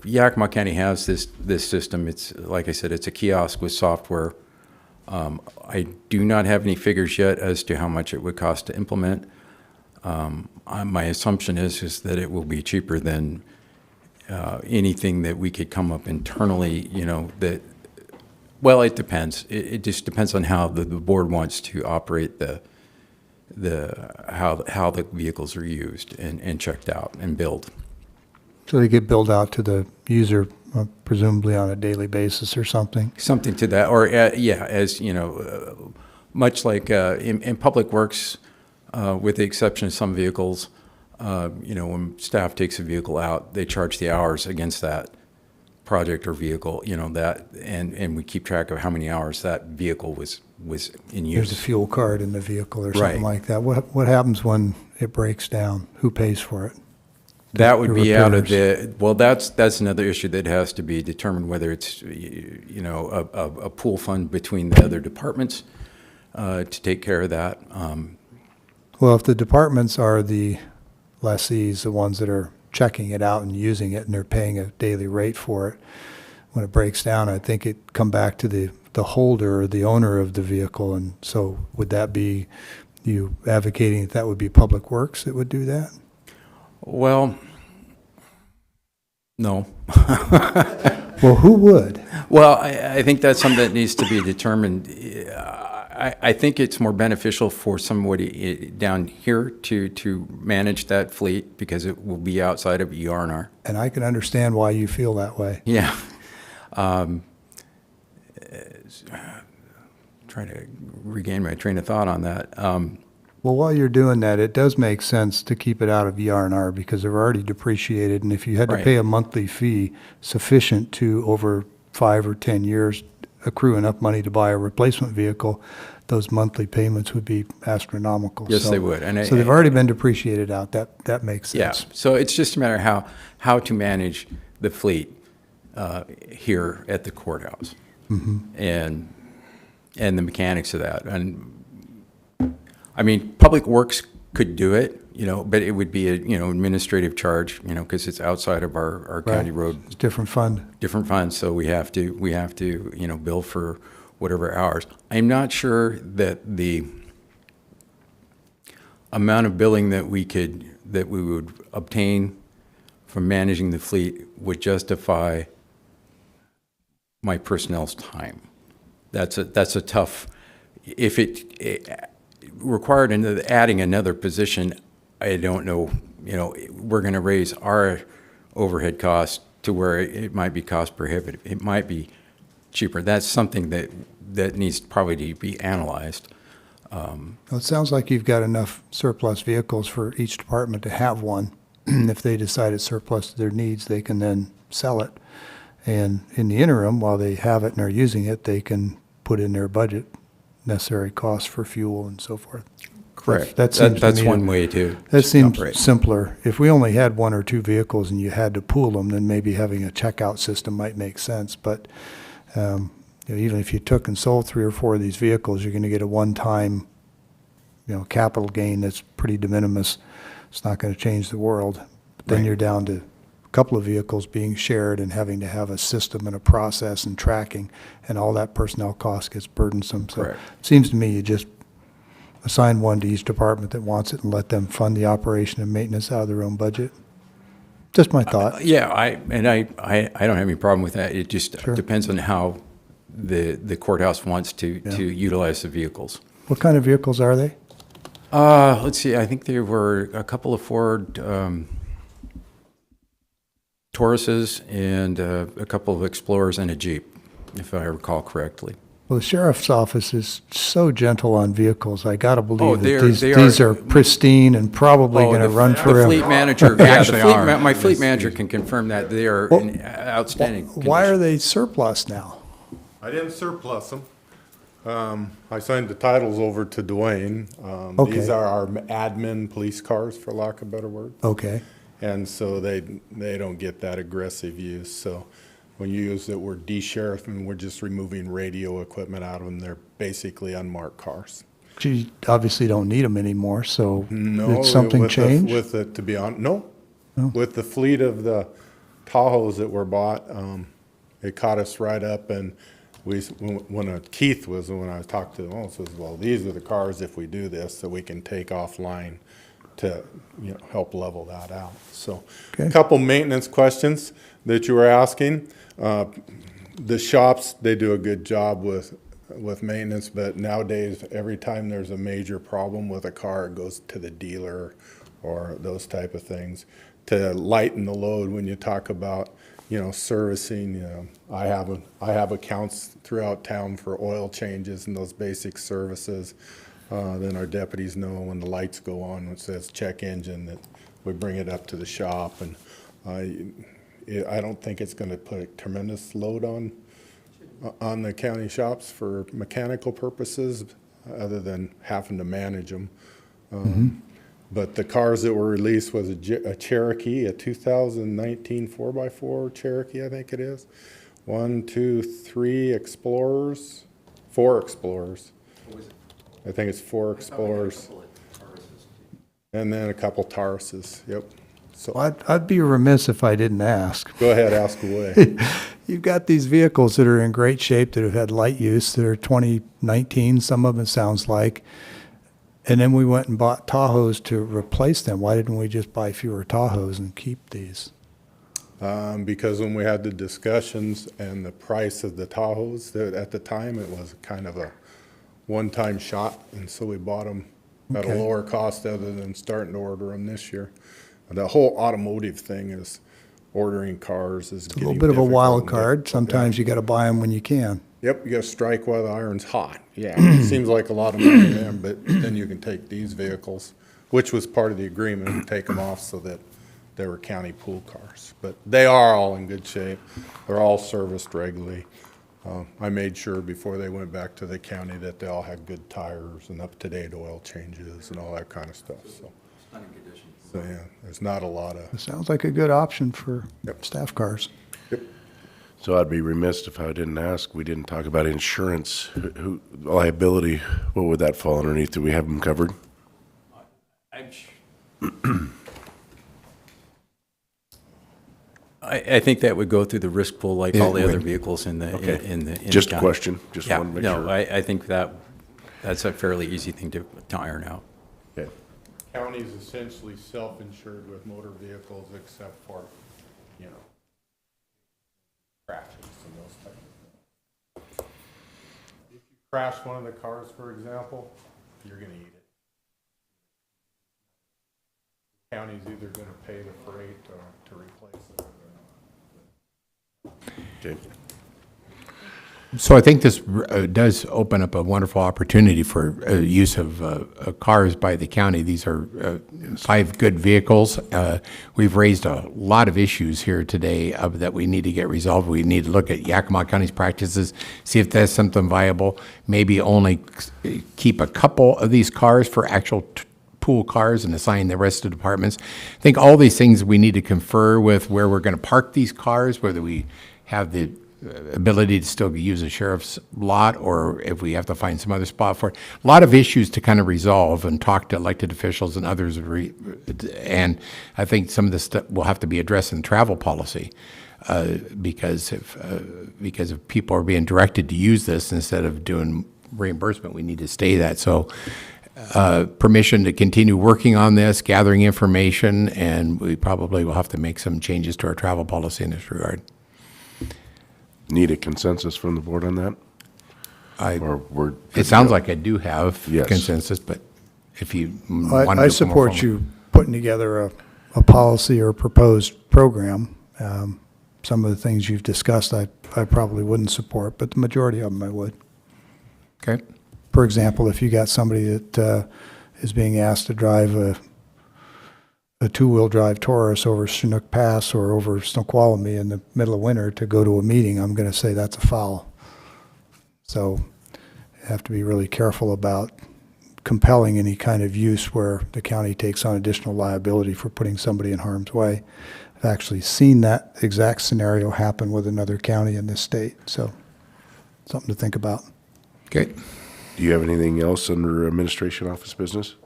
Yakima County has this system. It's, like I said, it's a kiosk with software. I do not have any figures yet as to how much it would cost to implement. My assumption is that it will be cheaper than anything that we could come up internally, well, it depends. It just depends on how the board wants to operate how the vehicles are used and checked out and billed. So they get billed out to the user presumably on a daily basis or something? Something to that, or as much like in Public Works, with the exception of some vehicles, when staff takes a vehicle out, they charge the hours against that project or vehicle, and we keep track of how many hours that vehicle was in use. There's a fuel card in the vehicle or something Right. like that. What happens when it breaks down? Who pays for it? That would The be out of repairs. that's another issue that has to be determined, whether it's, a pool fund between the other departments to take care of that. Well, if the departments are the lessees, the ones that are checking it out and using it, and they're paying a daily rate for it, when it breaks down, I think it come back to the holder or the owner of the vehicle. And so would that be you advocating that would be Public Works that would do that? Well, no. Well, who would? Well, I think that's something that needs to be determined. I think it's more beneficial for somebody down here to manage that fleet because it will be outside of ER&R. And I can understand why you feel that way. Yeah. Trying to regain my train of thought on that. Well, while you're doing that, it does make sense to keep it out of ER&R because they're already depreciated, and if you had to Right. pay a monthly fee sufficient to, over 5 or 10 years, accrue enough money to buy a replacement vehicle, those monthly payments would be astronomical. Yes, So- they would. And So they've already been depreciated out. That makes Yeah, sense. so it's just a matter of how to manage the fleet here at the courthouse. And the mechanics of that. And, I mean, Public Works could do it, but it would be a, administrative charge, because it's outside of our county Right. road. It's a different fund. Different funds, so we have to, bill for whatever hours. I'm not sure that the amount of billing that we would obtain from managing the fleet would justify my personnel's time. That's a tough, if it required adding another position, I don't know, we're going to raise our overhead costs to where it might be cost prohibitive. It might be cheaper. That's something that needs probably to be analyzed. Well, it sounds like you've got enough surplus vehicles for each department to have one. If they decide it's surplus to their needs, they can then sell it. And in the interim, while they have it and are using it, they can put in their budget necessary costs for fuel and so forth. Correct. That seems to That's me one way to That seems operate. simpler. If we only had one or two vehicles and you had to pool them, then maybe having a checkout system might make sense. But even if you took and sold 3 or 4 of these vehicles, you're going to get a one-time, capital gain that's pretty de minimis. It's not going to change the world. But then Right. you're down to a couple of vehicles being shared and having to have a system and a process and tracking, and all that personnel cost gets burdensome. So Correct. it seems to me you just assign one to each department that wants it and let them fund the operation and maintenance out of their own budget. Just my thought. Yeah, I don't have any problem with that. It just Sure. depends on how the courthouse wants to utilize the vehicles. What kind of vehicles are they? Let's see, I think there were a couple of Ford Tauruses and a couple of Explorers and a Jeep, if I recall correctly. Well, the sheriff's office is so gentle on vehicles. I got to believe they that are- these are pristine and probably going to run The forever. fleet manager, yeah, Actually are. my fleet manager can confirm that they are Well, in outstanding Why condition. are they surplus now? I didn't surplus them. I signed the titles over to Dwayne. Okay. These are our admin police cars, for lack of a better word. Okay. And so they don't get that aggressive use. So when you use that word de-sheriff, and we're just removing radio equipment out of them, they're basically unmarked cars. You obviously don't need them anymore, so No, did something with change? With the, to be honest, no. No. With the fleet of the Tahoes that were bought, it caught us right up, and when Keith was, when I talked to him, says, well, these are the cars, if we do this, that we can take offline to, help level that out. So, Okay. a couple maintenance questions that you were asking. The shops, they do a good job with maintenance, but nowadays, every time there's a major problem with a car, it goes to the dealer or those type of things to lighten the load. When you talk about, servicing, I have accounts throughout town for oil changes and those basic services. Then our deputies know when the lights go on, it says check engine, that we bring it up to the shop. And I don't think it's going to put a tremendous load on the county shops for mechanical purposes, other than having to manage them. But the cars that were released was a Cherokee, a 2019 4x4 Cherokee, I think it is. 1, 2, 3 Explorers, 4 Explorers. I think it's 4 Explorers. And then a couple Tauruses, yep. So Well, I'd be remiss if I didn't ask. go ahead, ask away. You've got these vehicles that are in great shape that have had light use, that are 2019, some of them it sounds like. And then we went and bought Tahoes to replace them. Why didn't we just buy fewer Tahoes and keep these? Because when we had the discussions and the price of the Tahoes, at the time, it was kind of a one-time shot, and so we bought them at a Okay. lower cost other than starting to order them this year. The whole automotive thing is ordering cars is It's a getting little bit of a difficult wild and card. difficult. Sometimes you got to buy them when you can. Yep, you gotta strike while the iron's hot. Yeah, it seems like a lot of money there, but then you can take these vehicles, which was part of the agreement, and take them off so that they were county pool cars. But they are all in good shape. They're all serviced regularly. I made sure before they went back to the county that they all had good tires and up-to-date oil changes and all that kind of stuff, so. So, yeah, there's not a lot of. It sounds like a good option for staff cars. So I'd be remiss if I didn't ask, we didn't talk about insurance, liability, what would that fall underneath? Do we have them covered? I think that would go through the risk pool like all the other vehicles in the, Okay. in the. in Just the a county. question. Just Yeah, wanted to make no, sure. I think that's a fairly easy thing to iron out. Okay. County's essentially self-insured with motor vehicles except for, you know, crashes and those types of things. If you crash one of the cars, for example, you're gonna eat it. County's either gonna pay the freight or to replace it. Okay. So I think this does open up a wonderful opportunity for use of cars by the county. These are 5 good vehicles. We've raised a lot of issues here today that we need to get resolved. We need to look at Yakima County's practices, see if that's something viable. Maybe only keep a couple of these cars for actual pool cars and assign the rest of the departments. I think all these things we need to confer with where we're going to park these cars, whether we have the ability to still use a sheriff's lot or if we have to find some other spot for it. A lot of issues to kind of resolve and talk to elected officials and others. And I think some of this stuff will have to be addressed in travel policy because if people are being directed to use this instead of doing reimbursement, we need to stay that. So permission to continue working on this, gathering information, and we probably will have to make some changes to our travel policy in this regard. Need a consensus from the board on that? It sounds like I do have Yes. consensus, but if you want to. I support you putting together a policy or a proposed program. Some of the things you've discussed, I probably wouldn't support, but the majority of them I would. Okay. For example, if you got somebody that is being asked to drive a two-wheel drive Taurus over Chinook Pass or over Snoqualmie in the middle of winter to go to a meeting, I'm going to say that's a foul. So you have to be really careful about compelling any kind of use where the county takes on additional liability for putting somebody in harm's way. I've actually seen that exact scenario happen with another county in this state, so something to think about. Okay. Do you have anything else under administration office business?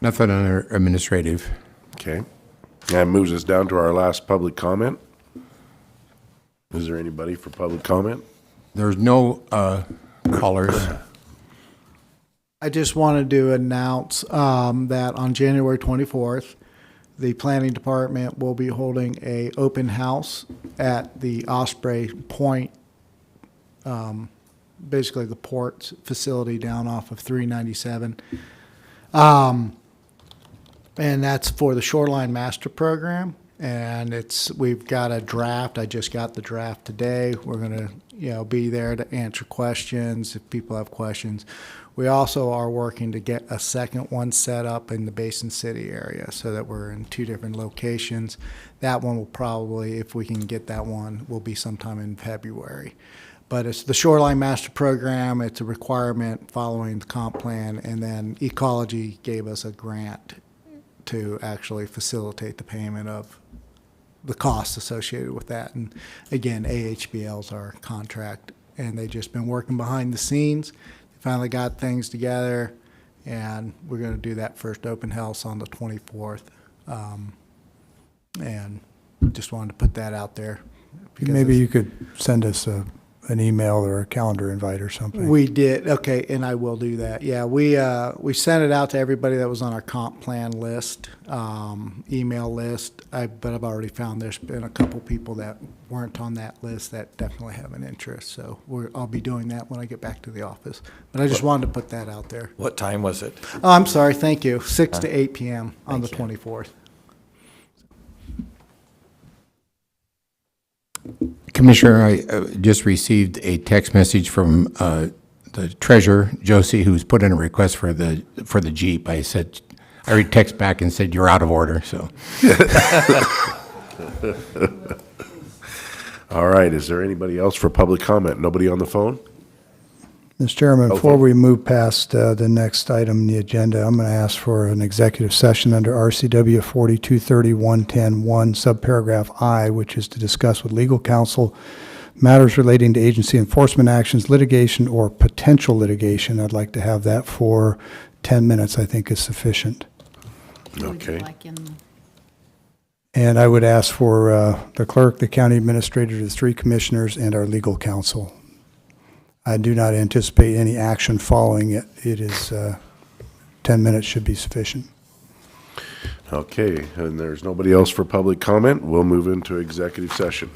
Nothing under administrative. Okay. That moves us down to our last public comment. Is there anybody for public comment? There's no callers. I just wanted to announce that on January 24th, the planning department will be holding a open house at the Osprey Point, basically the port facility down off of 397. And that's for the Shoreline Master Program. And we've got a draft. I just got the draft today. We're going to, be there to answer questions if people have questions. We also are working to get a second one set up in the Basin City area so that we're in 2 different locations. That one will probably, if we can get that one, will be sometime in February. But it's the Shoreline Master Program. It's a requirement following the comp plan. And then Ecology gave us a grant to actually facilitate the payment of the costs associated with that. And again, AHBL's our contract, and they've just been working behind the scenes. They finally got things together, and we're going to do that first open house on the 24th. And just wanted to put that out there. Maybe you could send us an email or a calendar invite or something. We did, okay, and I will do that. Yeah, we sent it out to everybody that was on our comp plan list, email list. But I've already found there's been a couple people that weren't on that list that definitely have an interest. So I'll be doing that when I get back to the office. But I just wanted to put that out there. What time was it? Oh, I'm sorry, thank you. 6 to 8 p.m. on the 24th. Commissioner, I just received a text message from the treasurer, Josie, who's put in a request for the Jeep. I text back and said, you're out of order, so. All right, is there anybody else for public comment? Nobody on the phone? Mr. Chairman, Go before for it. we move past the next item on the agenda, I'm going to ask for an executive session under RCW 4230-110-1, subparagraph I, which is to discuss with legal counsel matters relating to agency enforcement actions, litigation, or potential litigation. I'd like to have that for 10 minutes, I think is sufficient. Would you Okay. like in, And I would ask for the clerk, the county administrator, the three commissioners, and our legal counsel. I do not anticipate any action following it. It is, 10 minutes should be sufficient. Okay, and there's nobody else for public comment. We'll move into executive session.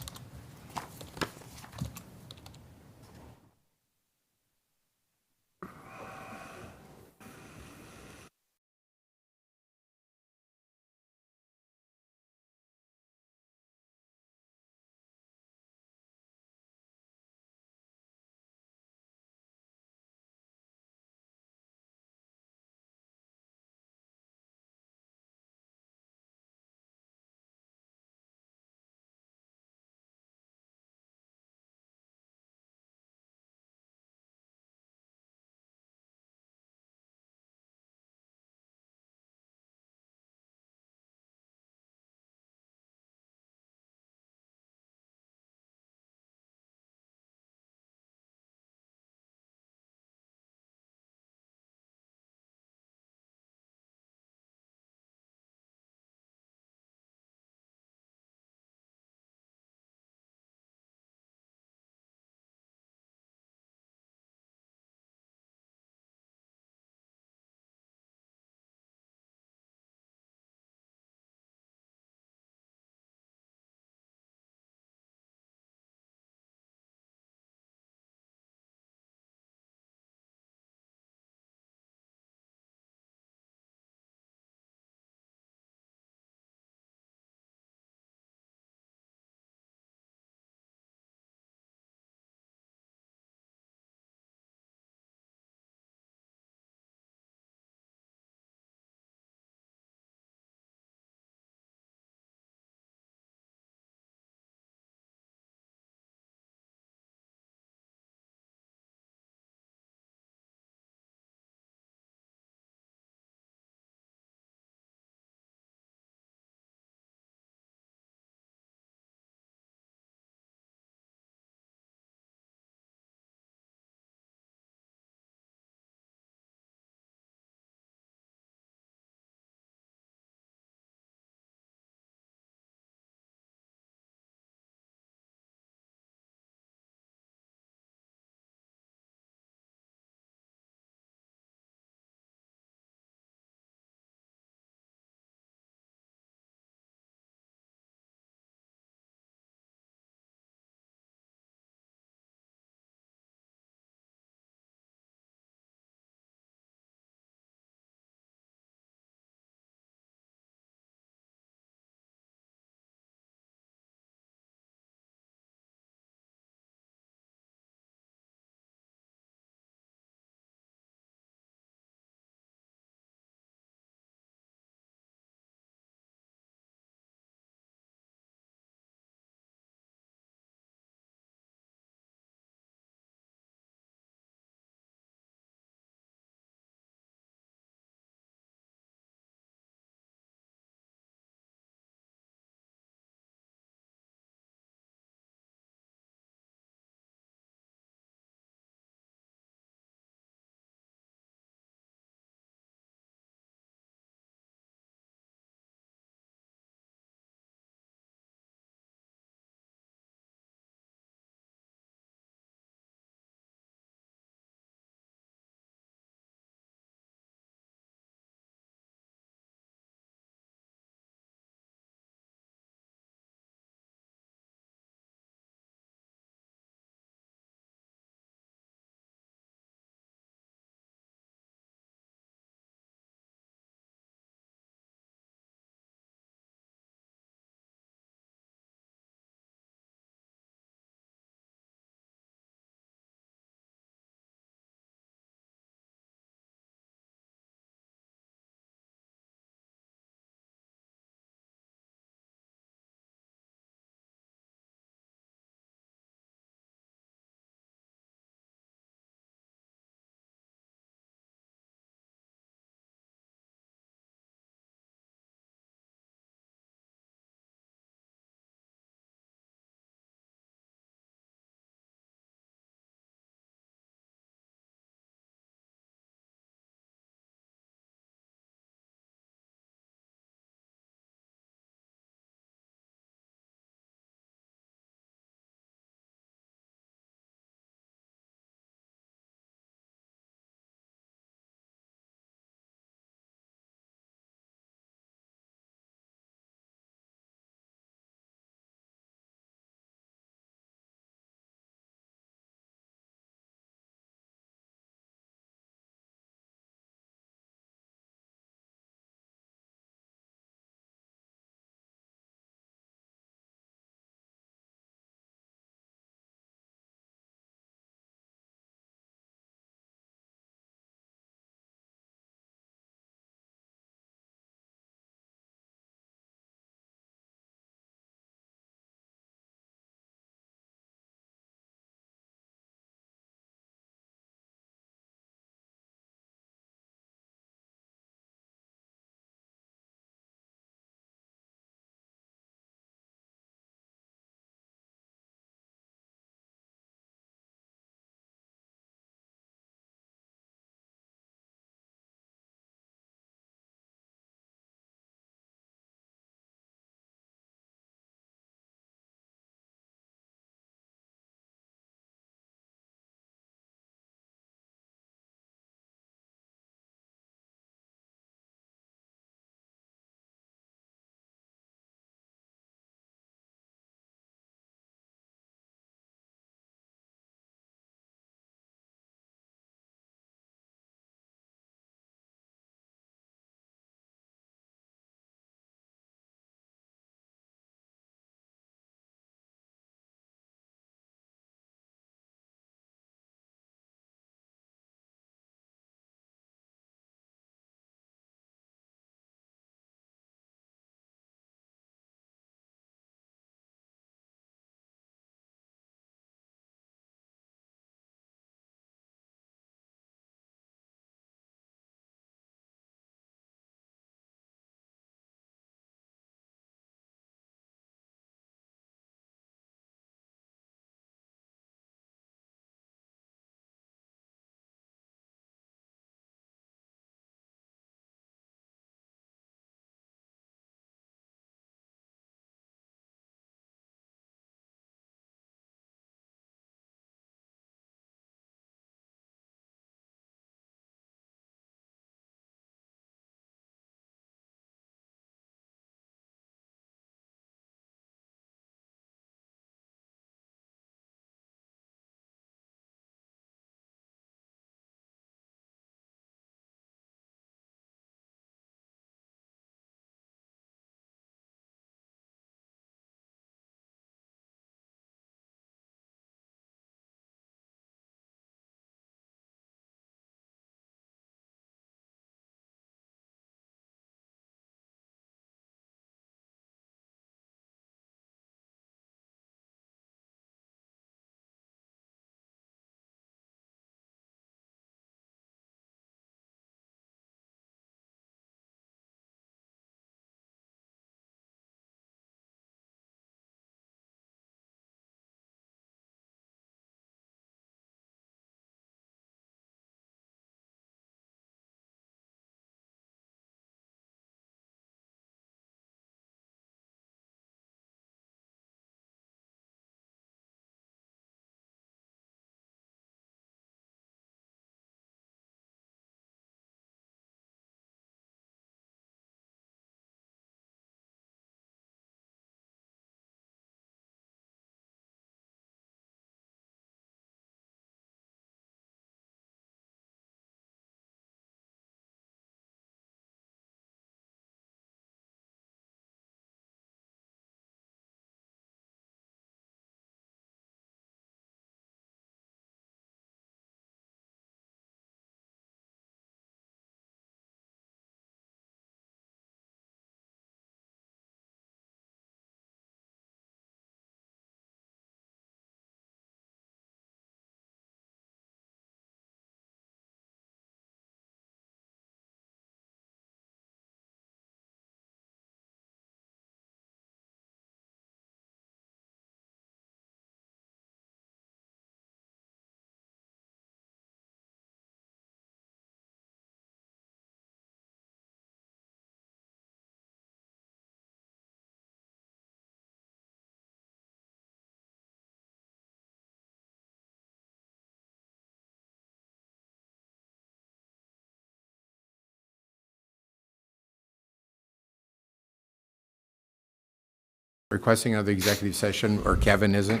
requesting another executive session, or Kevin isn't?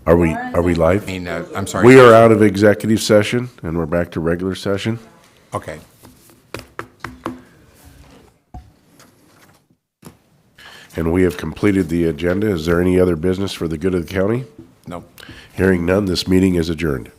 Are we live? I mean, I'm sorry. We are out of executive session, and we're back to regular session. Okay. And we have completed the agenda. Is there any other business for the good of the county? No. Hearing none, this meeting is adjourned.